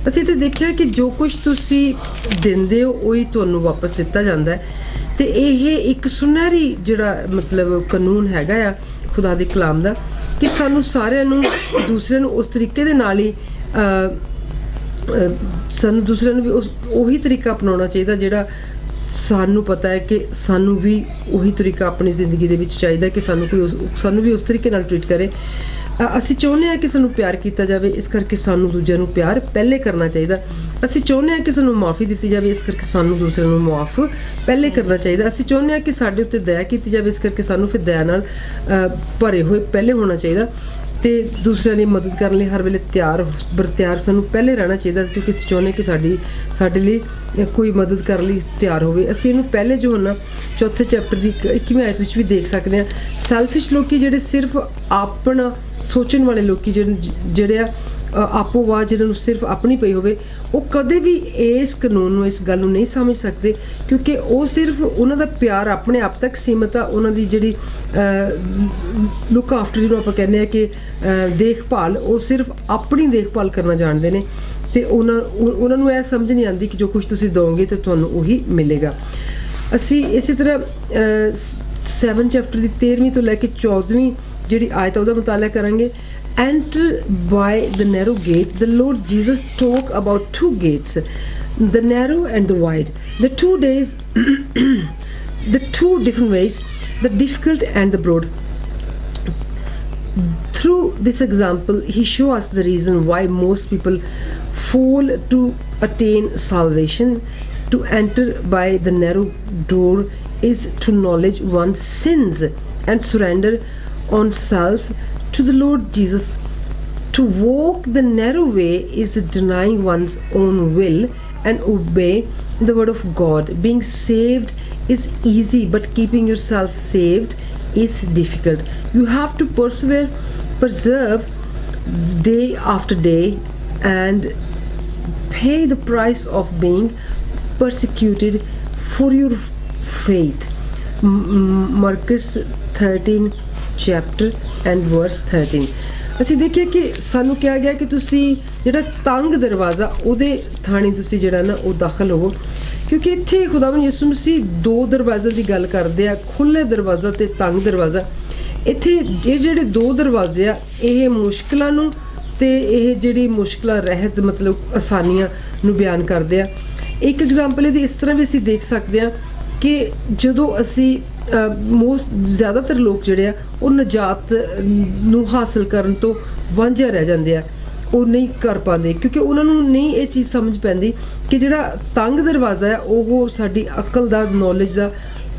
ਅਸੀਂ ਤੇ ਦੇਖਿਆ ਕਿ ਜੋ ਕੁਝ ਤੁਸੀਂ ਦਿੰਦੇ ਹੋ ਉਹੀ ਤੁਹਾਨੂੰ ਵਾਪਸ ਦਿੱਤਾ ਜਾਂਦਾ ਹੈ, ਤੇ ਇਹ ਇੱਕ ਸੁਨਹਿਰੀ ਜਿਹੜਾ ਮਤਲਬ ਕਾਨੂੰਨ ਹੈਗਾ ਆ ਖੁਦਾ ਦੇ ਕਲਾਮ ਦਾ, ਕਿ ਸਾਨੂੰ ਸਾਰਿਆਂ ਨੂੰ ਦੂਸਰਿਆਂ ਨੂੰ ਉਸ ਤਰੀਕੇ ਦੇ ਨਾਲ ਹੀ ਸਾਨੂੰ ਦੂਸਰਿਆਂ ਨੂੰ ਵੀ ਉਹੀ ਤਰੀਕਾ ਅਪਣਾਉਣਾ ਚਾਹੀਦਾ ਜਿਹੜਾ ਸਾਨੂੰ ਪਤਾ ਹੈ ਕਿ ਸਾਨੂੰ ਵੀ ਉਹੀ ਤਰੀਕਾ ਆਪਣੀ ਜ਼ਿੰਦਗੀ ਦੇ ਵਿੱਚ ਚਾਹੀਦਾ ਕਿ ਸਾਨੂੰ ਵੀ ਉਸ ਤਰੀਕੇ ਨਾਲ ਟ੍ਰੀਟ ਕਰੇ। ਅਸੀਂ ਚਾਹੁੰਦੇ ਹਾਂ ਕਿ ਸਾਨੂੰ ਪਿਆਰ ਕੀਤਾ ਜਾਵੇ, ਇਸ ਕਰਕੇ ਸਾਨੂੰ ਦੂਜਿਆਂ ਨੂੰ ਪਿਆਰ ਪਹਿਲੇ ਕਰਨਾ ਚਾਹੀਦਾ। ਅਸੀਂ ਚਾਹੁੰਦੇ ਹਾਂ ਕਿ ਸਾਨੂੰ ਮਾਫੀ ਦਿੱਤੀ ਜਾਵੇ, ਇਸ ਕਰਕੇ ਸਾਨੂੰ ਦੂਸਰਿਆਂ ਨੂੰ ਮੁਆਫ ਪਹਿਲੇ ਕਰਨਾ ਚਾਹੀਦਾ। ਅਸੀਂ ਚਾਹੁੰਦੇ ਹਾਂ ਕਿ ਸਾਡੇ ਉੱਤੇ ਦਇਆ ਕੀਤੀ ਜਾਵੇ, ਇਸ ਕਰਕੇ ਸਾਨੂੰ ਫਿਰ ਦਇਆ ਨਾਲ ਭਰੇ ਹੋਏ ਪਹਿਲੇ ਹੋਣਾ ਚਾਹੀਦਾ, ਤੇ ਦੂਸਰਿਆਂ ਦੀ ਮਦਦ ਕਰਨ ਲਈ ਹਰ ਵੇਲੇ ਤਿਆਰ ਸਾਨੂੰ ਪਹਿਲੇ ਰਹਿਣਾ ਚਾਹੀਦਾ, ਕਿਉਂਕਿ ਅਸੀਂ ਚਾਹੁੰਦੇ ਕਿ ਸਾਡੇ ਲਈ ਕੋਈ ਮਦਦ ਕਰਨ ਲਈ ਤਿਆਰ ਹੋਵੇ। ਅਸੀਂ ਇਹਨੂੰ ਪਹਿਲੇ ਜੋ ਨਾ 4th ਚੈਪਟਰ ਦੀ 21ਵੀਂ ਆਇਤ ਵਿੱਚ ਵੀ ਦੇਖ ਸਕਦੇ ਹਾਂ। ਸੈਲਫਿਸ਼ ਲੋਕੀ ਜਿਹੜੇ ਸਿਰਫ ਆਪਣਾ ਸੋਚਣ ਵਾਲੇ ਲੋਕੀ ਜਿਹੜੇ ਆ ਆਪੋ ਵਾਹ ਜਿਹਨਾਂ ਨੂੰ ਸਿਰਫ ਆਪਣੀ ਪਈ ਹੋਵੇ, ਉਹ ਕਦੇ ਵੀ ਇਸ ਕਾਨੂੰਨ ਨੂੰ, ਇਸ ਗੱਲ ਨੂੰ ਨਹੀਂ ਸਮਝ ਸਕਦੇ, ਕਿਉਂਕਿ ਉਹ ਸਿਰਫ ਉਹਨਾਂ ਦਾ ਪਿਆਰ ਆਪਣੇ ਆਪ ਤੱਕ ਸੀਮਤ ਆ। ਉਹਨਾਂ ਦੀ ਜਿਹੜੀ ਲੁੱਕ ਆਫਟਰ ਜਿਹਨੂੰ ਆਪਾਂ ਕਹਿੰਦੇ ਆ ਕਿ ਦੇਖਭਾਲ, ਉਹ ਸਿਰਫ ਆਪਣੀ ਦੇਖਭਾਲ ਕਰਨਾ ਜਾਣਦੇ ਨੇ, ਤੇ ਉਹਨਾਂ ਨੂੰ ਇਹ ਸਮਝ ਨਹੀਂ ਆਉਂਦੀ ਕਿ ਜੋ ਕੁਝ ਤੁਸੀਂ ਦਿਓਗੇ ਤਾਂ ਤੁਹਾਨੂੰ ਉਹੀ ਮਿਲੇਗਾ। ਅਸੀਂ ਇਸੇ ਤਰ੍ਹਾਂ 7 ਚੈਪਟਰ ਦੀ 13ਵੀਂ ਤੋਂ ਲੈ ਕੇ 14ਵੀਂ ਜਿਹੜੀ ਆਇਤ ਉਹਦਾ ਮੁਤਾਲਾ ਕਰਾਂਗੇ। Enter by the narrow gate. The Lord Jesus talked about 2 gates, the narrow and the wide. The 2 different ways, the difficult and the broad. Through this example, he shows us the reason why most people fall to attain salvation. To enter by the narrow door is to acknowledge one's sins and surrender on self to the Lord Jesus. To walk the narrow way is denying one's own will and obey the word of God. Being saved is easy, but keeping yourself saved is difficult. You have to persevere day after day and pay the price of being persecuted for your faith. Marcus 13 chapter and verse 13. ਅਸੀਂ ਦੇਖਿਆ ਕਿ ਸਾਨੂੰ ਕਿਹਾ ਗਿਆ ਕਿ ਤੁਸੀਂ ਜਿਹੜਾ ਤੰਗ ਦਰਵਾਜ਼ਾ ਉਹਦੇ ਥਾਣੀ ਤੁਸੀਂ ਜਿਹੜਾ ਨਾ ਉਹ ਦਾਖਲ ਹੋਵੋ, ਕਿਉਂਕਿ ਇੱਥੇ ਖੁਦਾਵੰਦ ਯਿਸੂ ਮਸੀਹ 2 ਦਰਵਾਜ਼ਿਆਂ ਦੀ ਗੱਲ ਕਰਦੇ ਆ, ਖੁੱਲ੍ਹੇ ਦਰਵਾਜ਼ਾ ਤੇ ਤੰਗ ਦਰਵਾਜ਼ਾ। ਇੱਥੇ ਇਹ ਜਿਹੜੇ 2 ਦਰਵਾਜ਼ੇ ਆ, ਇਹ ਮੁਸ਼ਕਲਾਂ ਨੂੰ ਤੇ ਇਹ ਜਿਹੜੀ ਮੁਸ਼ਕਲਾਂ ਰਹਿਤ ਮਤਲਬ ਆਸਾਨੀਆਂ ਨੂੰ ਬਿਆਨ ਕਰਦੇ ਆ। ਇੱਕ ਐਗਜ਼ਾਮਪਲ ਇਹਦੀ ਇਸ ਤਰ੍ਹਾਂ ਵੀ ਅਸੀਂ ਦੇਖ ਸਕਦੇ ਹਾਂ ਕਿ ਜਦੋਂ ਅਸੀਂ ਜ਼ਿਆਦਾਤਰ ਲੋਕ ਜਿਹੜੇ ਆ ਉਹ ਨਜਾਤ ਨੂੰ ਹਾਸਲ ਕਰਨ ਤੋਂ ਵਾਂਝੇ ਰਹਿ ਜਾਂਦੇ ਆ, ਉਹ ਨਹੀਂ ਕਰ ਪਾਉਂਦੇ, ਕਿਉਂਕਿ ਉਹਨਾਂ ਨੂੰ ਨਹੀਂ ਇਹ ਚੀਜ਼ ਸਮਝ ਪੈਂਦੀ ਕਿ ਜਿਹੜਾ ਤੰਗ ਦਰਵਾਜ਼ਾ ਆ ਉਹ ਸਾਡੀ ਅਕਲ ਦਾ, ਨੌਲੇਜ ਦਾ,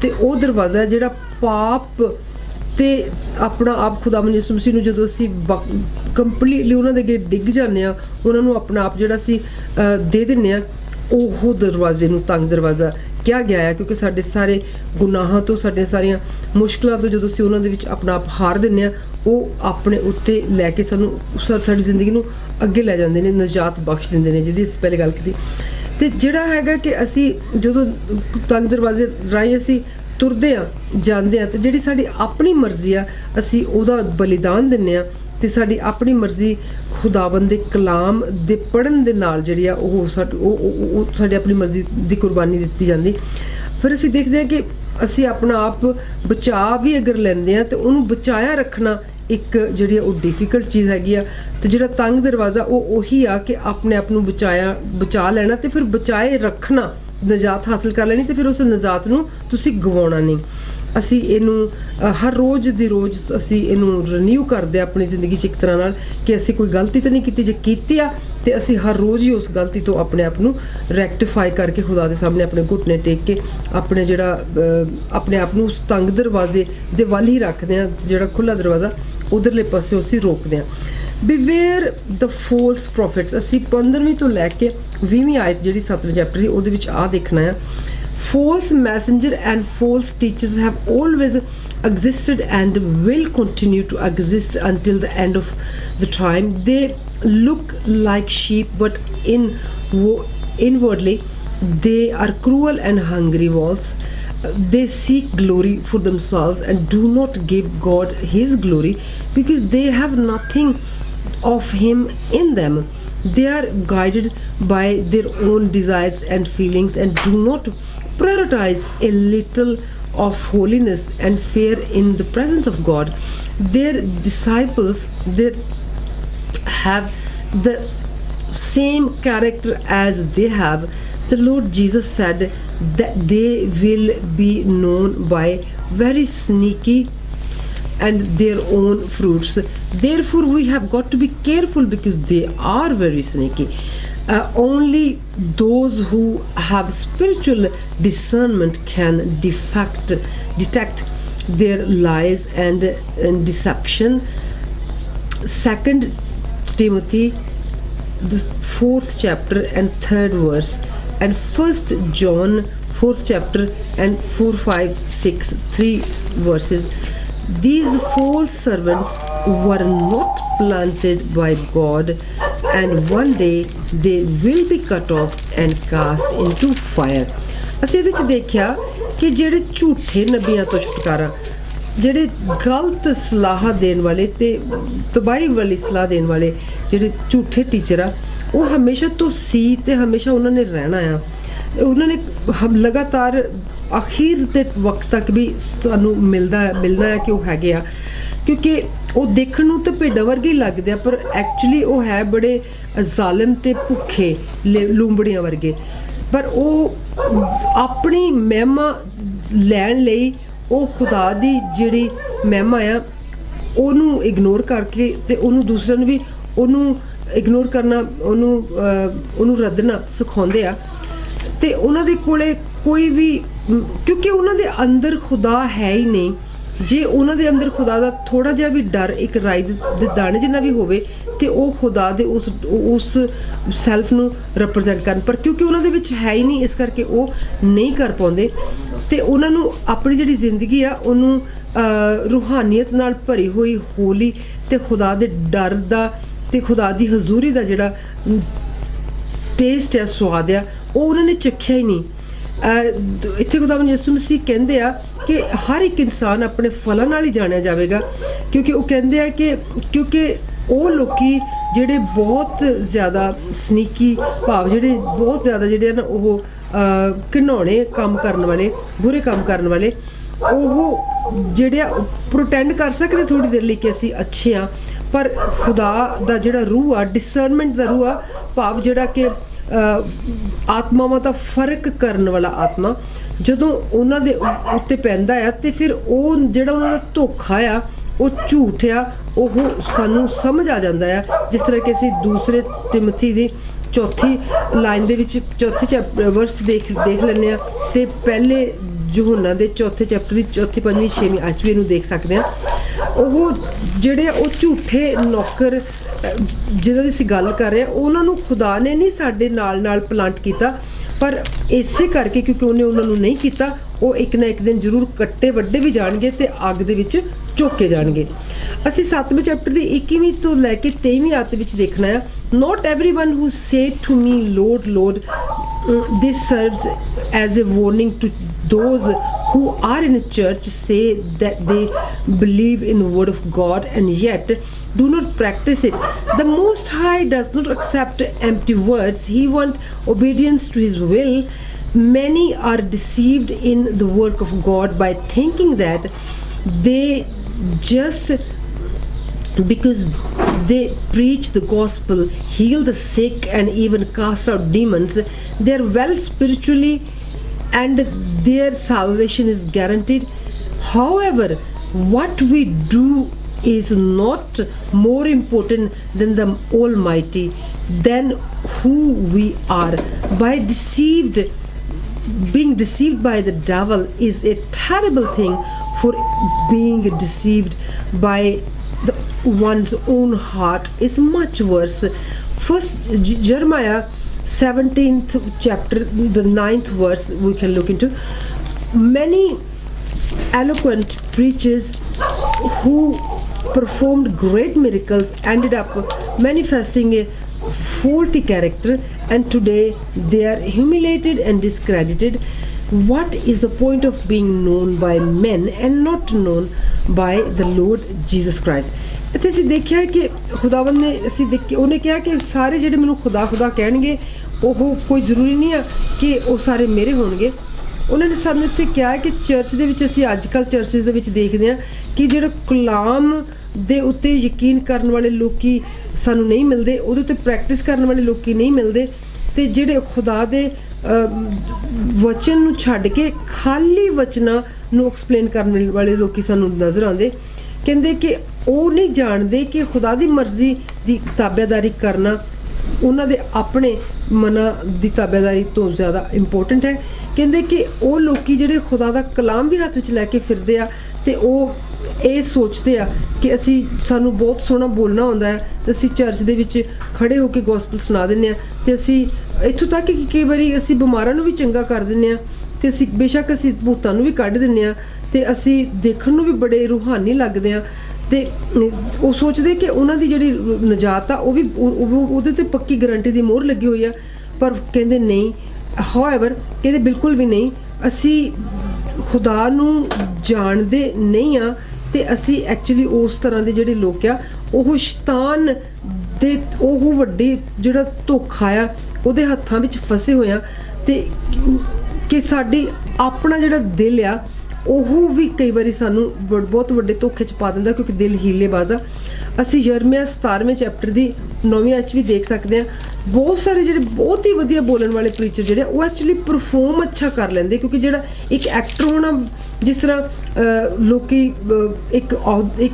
ਤੇ ਉਹ ਦਰਵਾਜ਼ਾ ਜਿਹੜਾ ਪਾਪ ਤੇ ਆਪਣਾ ਆਪ ਖੁਦਾਵੰਦ ਯਿਸੂ ਮਸੀਹ ਨੂੰ ਜਦੋਂ ਅਸੀਂ ਕੰਪਲੀਟਲੀ ਉਹਨਾਂ ਦੇ ਅੱਗੇ ਡਿੱਗ ਜਾਂਦੇ ਆ, ਉਹਨਾਂ ਨੂੰ ਆਪਣਾ ਆਪ ਜਿਹੜਾ ਅਸੀਂ ਦੇ ਦਿੰਦੇ ਆ, ਉਹ ਦਰਵਾਜ਼ੇ ਨੂੰ ਤੰਗ ਦਰਵਾਜ਼ਾ ਕਿਹਾ ਗਿਆ ਹੈ, ਕਿਉਂਕਿ ਸਾਡੇ ਸਾਰੇ ਗੁਨਾਹਾਂ ਤੋਂ, ਸਾਡੀਆਂ ਸਾਰੀਆਂ ਮੁਸ਼ਕਲਾਂ ਤੋਂ ਜਦੋਂ ਅਸੀਂ ਉਹਨਾਂ ਦੇ ਵਿੱਚ ਆਪਣਾ ਆਪ ਹਾਰ ਦਿੰਦੇ ਹਾਂ, ਉਹ ਆਪਣੇ ਉੱਤੇ ਲੈ ਕੇ ਸਾਨੂੰ ਸਾਡੀ ਜ਼ਿੰਦਗੀ ਨੂੰ ਅੱਗੇ ਲੈ ਜਾਂਦੇ ਨੇ, ਨਜਾਤ ਬਖਸ਼ ਦਿੰਦੇ ਨੇ, ਜਿਹਦੀ ਅਸੀਂ ਪਹਿਲੇ ਗੱਲ ਕੀਤੀ। ਤੇ ਜਿਹੜਾ ਹੈਗਾ ਕਿ ਅਸੀਂ ਜਦੋਂ ਤੰਗ ਦਰਵਾਜ਼ੇ ਰਾਹੀਂ ਅਸੀਂ ਤੁਰਦੇ ਆ, ਜਾਂਦੇ ਆ, ਤੇ ਜਿਹੜੀ ਸਾਡੀ ਆਪਣੀ ਮਰਜ਼ੀ ਆ ਅਸੀਂ ਉਹਦਾ ਬਲੀਦਾਨ ਦਿੰਦੇ ਆ, ਤੇ ਸਾਡੀ ਆਪਣੀ ਮਰਜ਼ੀ ਖੁਦਾਵੰਦ ਦੇ ਕਲਾਮ ਦੇ ਪੜ੍ਹਨ ਦੇ ਨਾਲ ਜਿਹੜੀ ਆ ਉਹ ਸਾਡੀ ਆਪਣੀ ਮਰਜ਼ੀ ਦੀ ਕੁਰਬਾਨੀ ਦਿੱਤੀ ਜਾਂਦੀ। ਫਿਰ ਅਸੀਂ ਦੇਖਦੇ ਹਾਂ ਕਿ ਅਸੀਂ ਆਪਣਾ ਆਪ ਬਚਾ ਵੀ ਅਗਰ ਲੈਂਦੇ ਆ, ਤੇ ਉਹਨੂੰ ਬਚਾਇਆ ਰੱਖਣਾ ਇੱਕ ਜਿਹੜੀ ਆ ਉਹ ਡਿਫਿਕਲਟ ਚੀਜ਼ ਹੈਗੀ ਆ। ਤੇ ਜਿਹੜਾ ਤੰਗ ਦਰਵਾਜ਼ਾ ਉਹ ਉਹੀ ਆ ਕਿ ਆਪਣੇ ਆਪ ਨੂੰ ਬਚਾ ਲੈਣਾ, ਤੇ ਫਿਰ ਬਚਾਏ ਰੱਖਣਾ, ਨਜਾਤ ਹਾਸਲ ਕਰ ਲੈਣੀ, ਤੇ ਫਿਰ ਉਸ ਨਜਾਤ ਨੂੰ ਤੁਸੀਂ ਗਵਾਉਣਾ ਨਹੀਂ। ਅਸੀਂ ਇਹਨੂੰ ਹਰ ਰੋਜ਼ ਦੀ ਰੋਜ਼ ਅਸੀਂ ਇਹਨੂੰ ਰੀਨਿਊ ਕਰਦੇ ਆ ਆਪਣੀ ਜ਼ਿੰਦਗੀ 'ਚ, ਇੱਕ ਤਰ੍ਹਾਂ ਨਾਲ ਕਿ ਅਸੀਂ ਕੋਈ ਗਲਤੀ ਤਾਂ ਨਹੀਂ ਕੀਤੀ, ਜੇ ਕੀਤੀ ਆ ਤੇ ਅਸੀਂ ਹਰ ਰੋਜ਼ ਹੀ ਉਸ ਗਲਤੀ ਤੋਂ ਆਪਣੇ ਆਪ ਨੂੰ ਰੈਕਟੀਫਾਈ ਕਰਕੇ ਖੁਦਾ ਦੇ ਸਾਹਮਣੇ ਆਪਣੇ ਘੁਟਨੇ ਟੇਕ ਕੇ ਆਪਣੇ ਆਪਣੇ ਆਪ ਨੂੰ ਉਸ ਤੰਗ ਦਰਵਾਜ਼ੇ ਦੇ ਵੱਲ ਹੀ ਰੱਖਦੇ ਆ, ਜਿਹੜਾ ਖੁੱਲ੍ਹਾ ਦਰਵਾਜ਼ਾ ਉਧਰਲੇ ਪਾਸੇ ਅਸੀਂ ਰੋਕਦੇ ਆ। ਬਿਵੇਅਰ ਦ ਫੋਲਸ ਪ੍ਰੋਫਿਟਸ। ਅਸੀਂ 15ਵੀਂ ਤੋਂ ਲੈ ਕੇ 20ਵੀਂ ਆਇਤ ਜਿਹੜੀ 7ਵੇਂ ਚੈਪਟਰ ਦੀ ਉਹਦੇ ਵਿੱਚ ਆ ਦੇਖਣਾ ਆ। false messenger and false teachers have always existed and will continue to exist until the end of the time. They look like sheep, but inwardly they are cruel and hungry wolves. They seek glory for themselves and do not give God his glory, because they have nothing of him in them. They are guided by their own desires and feelings and do not prioritize a little of holiness and fear in the presence of God. Their disciples, they have the same character as they have. The Lord Jesus said that they will be known by very sneaky and their own fruits. Therefore, we have got to be careful, because they are very sneaky. Only those who have spiritual discernment can detect their lies and deception. 2 Timothy, the 4th chapter and 3rd verse, and 1 John 4th chapter and 4, 5, 6, 3 verses. These false servants were not planted by God, and one day they will be cut off and cast into fire. ਅਸੀਂ ਇਹਦੇ 'ਚ ਦੇਖਿਆ ਕਿ ਜਿਹੜੇ ਝੂਠੇ ਨਬੀਆਂ ਤੋਂ ਛੁਟਕਾਰਾ, ਜਿਹੜੇ ਗਲਤ ਸਲਾਹ ਦੇਣ ਵਾਲੇ ਤੇ ਤਬਾਹੀ ਵਾਲੀ ਸਲਾਹ ਦੇਣ ਵਾਲੇ ਜਿਹੜੇ ਝੂਠੇ ਟੀਚਰ ਆ, ਉਹ ਹਮੇਸ਼ਾ ਤੋਂ ਸੀ ਤੇ ਹਮੇਸ਼ਾ ਉਹਨਾਂ ਨੇ ਰਹਿਣਾ ਆ। ਉਹਨਾਂ ਨੇ ਲਗਾਤਾਰ ਅਖੀਰ ਦੇ ਵਕਤ ਤੱਕ ਵੀ ਸਾਨੂੰ ਮਿਲਣਾ ਹੈ ਕਿ ਉਹ ਹੈਗੇ ਆ, ਕਿਉਂਕਿ ਉਹ ਦੇਖਣ ਨੂੰ ਤਾਂ ਭੇਡਾਂ ਵਰਗੇ ਹੀ ਲੱਗਦੇ ਆ, ਪਰ ਐਕਚੁਅਲੀ ਉਹ ਹੈ ਬੜੇ ਜ਼ਾਲਿਮ ਤੇ ਭੁੱਖੇ ਲੂੰਬੜੀਆਂ ਵਰਗੇ। ਪਰ ਉਹ ਆਪਣੀ ਮਹਿਮਾ ਲੈਣ ਲਈ ਉਹ ਖੁਦਾ ਦੀ ਜਿਹੜੀ ਮਹਿਮਾ ਆ ਉਹਨੂੰ ਇਗਨੋਰ ਕਰਕੇ ਤੇ ਉਹਨੂੰ ਦੂਸਰਿਆਂ ਨੂੰ ਵੀ ਉਹਨੂੰ ਇਗਨੋਰ ਕਰਨਾ, ਉਹਨੂੰ ਰੱਦਣਾ ਸਿਖਾਉਂਦੇ ਆ। ਤੇ ਉਹਨਾਂ ਦੇ ਕੋਲੇ ਕੋਈ ਵੀ, ਕਿਉਂਕਿ ਉਹਨਾਂ ਦੇ ਅੰਦਰ ਖੁਦਾ ਹੈ ਹੀ ਨਹੀਂ। ਜੇ ਉਹਨਾਂ ਦੇ ਅੰਦਰ ਖੁਦਾ ਦਾ ਥੋੜਾ ਜਿਹਾ ਵੀ ਡਰ, ਇੱਕ ਰਾਈ ਦੇ ਦਾਣੇ ਜਿੰਨਾ ਵੀ ਹੋਵੇ, ਤੇ ਉਹ ਖੁਦਾ ਦੇ ਉਸ ਸੈਲਫ ਨੂੰ ਰਿਪਰੈਜ਼ੈਂਟ ਕਰਨ, ਪਰ ਕਿਉਂਕਿ ਉਹਨਾਂ ਦੇ ਵਿੱਚ ਹੈ ਹੀ ਨਹੀਂ, ਇਸ ਕਰਕੇ ਉਹ ਨਹੀਂ ਕਰ ਪਾਉਂਦੇ। ਤੇ ਉਹਨਾਂ ਨੂੰ ਆਪਣੀ ਜਿਹੜੀ ਜ਼ਿੰਦਗੀ ਆ ਉਹਨੂੰ ਰੂਹਾਨੀਅਤ ਨਾਲ ਭਰੀ ਹੋਈ, ਹੋਲੀ ਤੇ ਖੁਦਾ ਦੇ ਡਰ ਦਾ ਤੇ ਖੁਦਾ ਦੀ ਹਜ਼ੂਰੀ ਦਾ ਜਿਹੜਾ ਟੇਸਟ ਹੈ, ਸਵਾਦ ਆ, ਉਹ ਉਹਨਾਂ ਨੇ ਚੱਖਿਆ ਹੀ ਨਹੀਂ। ਇੱਥੇ ਖੁਦਾਵੰਦ ਯਿਸੂ ਮਸੀਹ ਕਹਿੰਦੇ ਆ ਕਿ ਹਰ ਇੱਕ ਇਨਸਾਨ ਆਪਣੇ ਫਲਾਂ ਨਾਲ ਹੀ ਜਾਣਿਆ ਜਾਵੇਗਾ, ਕਿਉਂਕਿ ਉਹ ਕਹਿੰਦੇ ਆ ਕਿ ਕਿਉਂਕਿ ਉਹ ਲੋਕੀ ਜਿਹੜੇ ਬਹੁਤ ਜ਼ਿਆਦਾ ਸਨੀਕੀ ਭਾਵ, ਜਿਹੜੇ ਬਹੁਤ ਜ਼ਿਆਦਾ ਜਿਹੜੇ ਨਾ ਉਹ ਘਿਨਾਉਣੇ ਕੰਮ ਕਰਨ ਵਾਲੇ, ਬੁਰੇ ਕੰਮ ਕਰਨ ਵਾਲੇ, ਉਹ ਜਿਹੜੇ ਪ੍ਰੋਟੈਂਡ ਕਰ ਸਕਦੇ ਥੋੜ੍ਹੀ ਦੇਰ ਲਈ ਕਿ ਅਸੀਂ ਅੱਛੇ ਹਾਂ, ਪਰ ਖੁਦਾ ਦਾ ਜਿਹੜਾ ਰੂਹ ਆ, ਡਿਸਰਨਮੈਂਟ ਦਾ ਰੂਹ ਆ, ਭਾਵ ਜਿਹੜਾ ਕਿ ਆਤਮਾਵਾਂ ਦਾ ਫਰਕ ਕਰਨ ਵਾਲਾ ਆਤਮਾ ਜਦੋਂ ਉਹਨਾਂ ਦੇ ਉੱਤੇ ਪੈਂਦਾ ਆ, ਤੇ ਫਿਰ ਉਹ ਜਿਹੜਾ ਉਹਨਾਂ ਦਾ ਧੋਖਾ ਆ, ਉਹ ਝੂਠ ਆ, ਉਹ ਸਾਨੂੰ ਸਮਝ ਆ ਜਾਂਦਾ ਆ। ਜਿਸ ਤਰ੍ਹਾਂ ਕਿ ਅਸੀਂ 2 ਤਿਮੋਥੀ ਦੀ 4 ਲਾਈਨ ਦੇ ਵਿੱਚ 4 ਵਰਸ ਦੇਖ ਲੈਂਦੇ ਹਾਂ, ਤੇ ਪਹਿਲੇ ਯਹੋਨਾ ਦੇ 4 ਚੈਪਟਰ ਦੀ 4, 5, 6 ਅੱਜ ਵੀ ਇਹਨੂੰ ਦੇਖ ਸਕਦੇ ਹਾਂ। ਉਹ ਜਿਹੜੇ ਉਹ ਝੂਠੇ ਨੌਕਰ ਜਿਹਨਾਂ ਦੀ ਅਸੀਂ ਗੱਲ ਕਰ ਰਹੇ ਹਾਂ, ਉਹਨਾਂ ਨੂੰ ਖੁਦਾ ਨੇ ਨਹੀਂ ਸਾਡੇ ਨਾਲ ਪਲਾਂਟ ਕੀਤਾ, ਪਰ ਇਸੇ ਕਰਕੇ ਕਿਉਂਕਿ ਉਹਨੇ ਉਹਨਾਂ ਨੂੰ ਨਹੀਂ ਕੀਤਾ, ਉਹ ਇੱਕ ਨਾ ਇੱਕ ਦਿਨ ਜ਼ਰੂਰ ਕੱਟੇ ਵੱਡੇ ਵੀ ਜਾਣਗੇ ਤੇ ਅੱਗ ਦੇ ਵਿੱਚ ਝੋਕੇ ਜਾਣਗੇ। ਅਸੀਂ 7ਵੇਂ ਚੈਪਟਰ ਦੀ 21ਵੀਂ ਤੋਂ ਲੈ ਕੇ 23ਵੀਂ ਆਇਤ ਵਿੱਚ ਦੇਖਣਾ ਹੈ। Not everyone who said to me, Lord, Lord, this serves as a warning to those who are in a church, say that they believe in the word of God and yet do not practice it. The Most High does not accept empty words. He wants obedience to his will. Many are deceived in the work of God by thinking that they just because they preach the gospel, heal the sick and even cast out demons, they are well spiritually and their salvation is guaranteed. However, what we do is not more important than the Almighty, than who we are. Being deceived by the devil is a terrible thing, for being deceived by one's own heart is much worse. First Jeremiah 17th chapter, the 9th verse, we can look into. Many eloquent preachers who performed great miracles ended up manifesting a faulty character, and today they are humiliated and discredited. What is the point of being known by men and not known by the Lord Jesus Christ? ਇੱਥੇ ਅਸੀਂ ਦੇਖਿਆ ਕਿ ਖੁਦਾਵੰਦ ਨੇ ਅਸੀਂ ਉਹਨੇ ਕਿਹਾ ਕਿ ਸਾਰੇ ਜਿਹੜੇ ਮੈਨੂੰ ਖੁਦਾ ਖੁਦਾ ਕਹਿਣਗੇ ਉਹ ਕੋਈ ਜ਼ਰੂਰੀ ਨਹੀਂ ਆ ਕਿ ਉਹ ਸਾਰੇ ਮੇਰੇ ਹੋਣਗੇ। ਉਹਨਾਂ ਨੇ ਸਾਨੂੰ ਇੱਥੇ ਕਿਹਾ ਕਿ ਚਰਚ ਦੇ ਵਿੱਚ ਅਸੀਂ ਅੱਜ ਕੱਲ੍ਹ ਚਰਚਿਸ ਦੇ ਵਿੱਚ ਦੇਖਦੇ ਹਾਂ ਕਿ ਜਿਹੜਾ ਕਲਾਮ ਦੇ ਉੱਤੇ ਯਕੀਨ ਕਰਨ ਵਾਲੇ ਲੋਕੀ ਸਾਨੂੰ ਨਹੀਂ ਮਿਲਦੇ, ਉਹਦੇ ਉੱਤੇ ਪ੍ਰੈਕਟਿਸ ਕਰਨ ਵਾਲੇ ਲੋਕੀ ਨਹੀਂ ਮਿਲਦੇ, ਅਤੇ ਜਿਹੜੇ ਖੁਦਾ ਦੇ ਵਚਨ ਨੂੰ ਛੱਡ ਕੇ ਖਾਲੀ ਵਚਨਾਂ ਨੂੰ ਐਕਸਪਲੇਨ ਕਰਨ ਵਾਲੇ ਲੋਕੀ ਸਾਨੂੰ ਨਜ਼ਰ ਆਉਂਦੇ। ਕਹਿੰਦੇ ਕਿ ਉਹ ਨਹੀਂ ਜਾਣਦੇ ਕਿ ਖੁਦਾ ਦੀ ਮਰਜ਼ੀ ਦੀ ਤਾਬੇਦਾਰੀ ਕਰਨਾ ਉਹਨਾਂ ਦੇ ਆਪਣੇ ਮਨਾਂ ਦੀ ਤਾਬੇਦਾਰੀ ਤੋਂ ਜ਼ਿਆਦਾ ਇੰਪੋਰਟੈਂਟ ਹੈ। ਕਹਿੰਦੇ ਕਿ ਉਹ ਲੋਕੀ ਜਿਹੜੇ ਖੁਦਾ ਦਾ ਕਲਾਮ ਵੀ ਹੱਥ ਵਿੱਚ ਲੈ ਕੇ ਫਿਰਦੇ ਆ ਅਤੇ ਉਹ ਇਹ ਸੋਚਦੇ ਆ ਕਿ ਸਾਨੂੰ ਬਹੁਤ ਸੋਹਣਾ ਬੋਲਣਾ ਆਉਂਦਾ ਹੈ ਅਤੇ ਅਸੀਂ ਚਰਚ ਦੇ ਵਿੱਚ ਖੜ੍ਹੇ ਹੋ ਕੇ ਗੋਸਪਲ ਸੁਣਾ ਦਿੰਦੇ ਹਾਂ, ਅਤੇ ਅਸੀਂ ਇੱਥੋਂ ਤੱਕ ਕਿ ਕਈ ਵਾਰੀ ਅਸੀਂ ਬਿਮਾਰਾਂ ਨੂੰ ਵੀ ਚੰਗਾ ਕਰ ਦਿੰਦੇ ਹਾਂ, ਅਤੇ ਅਸੀਂ ਬੇਸ਼ੱਕ ਅਸੀਂ ਭੂਤਾਂ ਨੂੰ ਵੀ ਕੱਢ ਦਿੰਦੇ ਹਾਂ, ਅਤੇ ਅਸੀਂ ਦੇਖਣ ਨੂੰ ਵੀ ਬੜੇ ਰੂਹਾਨੀ ਲੱਗਦੇ ਹਾਂ, ਅਤੇ ਉਹ ਸੋਚਦੇ ਕਿ ਉਹਨਾਂ ਦੀ ਜਿਹੜੀ ਨਜਾਤ ਆ ਉਹ ਵੀ ਉਹਦੇ 'ਤੇ ਪੱਕੀ ਗਰੰਟੀ ਦੀ ਮੋਹਰ ਲੱਗੀ ਹੋਈ ਆ। ਪਰ ਕਹਿੰਦੇ ਨਹੀਂ, ਹਾਊਐਵਰ ਕਹਿੰਦੇ ਬਿਲਕੁਲ ਵੀ ਨਹੀਂ, ਅਸੀਂ ਖੁਦਾ ਨੂੰ ਜਾਣਦੇ ਨਹੀਂ ਹਾਂ, ਅਤੇ ਅਸੀਂ ਐਕਚੁਅਲੀ ਉਸ ਤਰ੍ਹਾਂ ਦੇ ਜਿਹੜੇ ਲੋਕ ਆ ਉਹ ਸ਼ੈਤਾਨ ਦੇ ਉਹ ਵੱਡੇ ਜਿਹੜਾ ਧੋਖਾ ਆ ਉਹਦੇ ਹੱਥਾਂ ਵਿੱਚ ਫਸੇ ਹੋਏ ਆ, ਅਤੇ ਕਿ ਸਾਡੀ ਆਪਣਾ ਜਿਹੜਾ ਦਿਲ ਆ ਉਹ ਵੀ ਕਈ ਵਾਰੀ ਸਾਨੂੰ ਬਹੁਤ ਵੱਡੇ ਧੋਖੇ 'ਚ ਪਾ ਦਿੰਦਾ, ਕਿਉਂਕਿ ਦਿਲ ਹੀਲੇਬਾਜ਼ ਆ। ਅਸੀਂ ਯਰਮੀਆ 17ਵੇਂ ਚੈਪਟਰ ਦੀ 9ਵੀਂ ਆਇਤ 'ਚ ਵੀ ਦੇਖ ਸਕਦੇ ਹਾਂ, ਬਹੁਤ ਸਾਰੇ ਜਿਹੜੇ ਬਹੁਤ ਹੀ ਵਧੀਆ ਬੋਲਣ ਵਾਲੇ ਪ੍ਰੀਚਰ ਜਿਹੜੇ ਉਹ ਐਕਚੁਅਲੀ ਪਰਫੋਰਮ ਅੱਛਾ ਕਰ ਲੈਂਦੇ, ਕਿਉਂਕਿ ਜਿਹੜਾ ਇੱਕ ਐਕਟਰ ਹੋਣਾ ਜਿਸ ਤਰ੍ਹਾਂ ਲੋਕੀ ਇੱਕ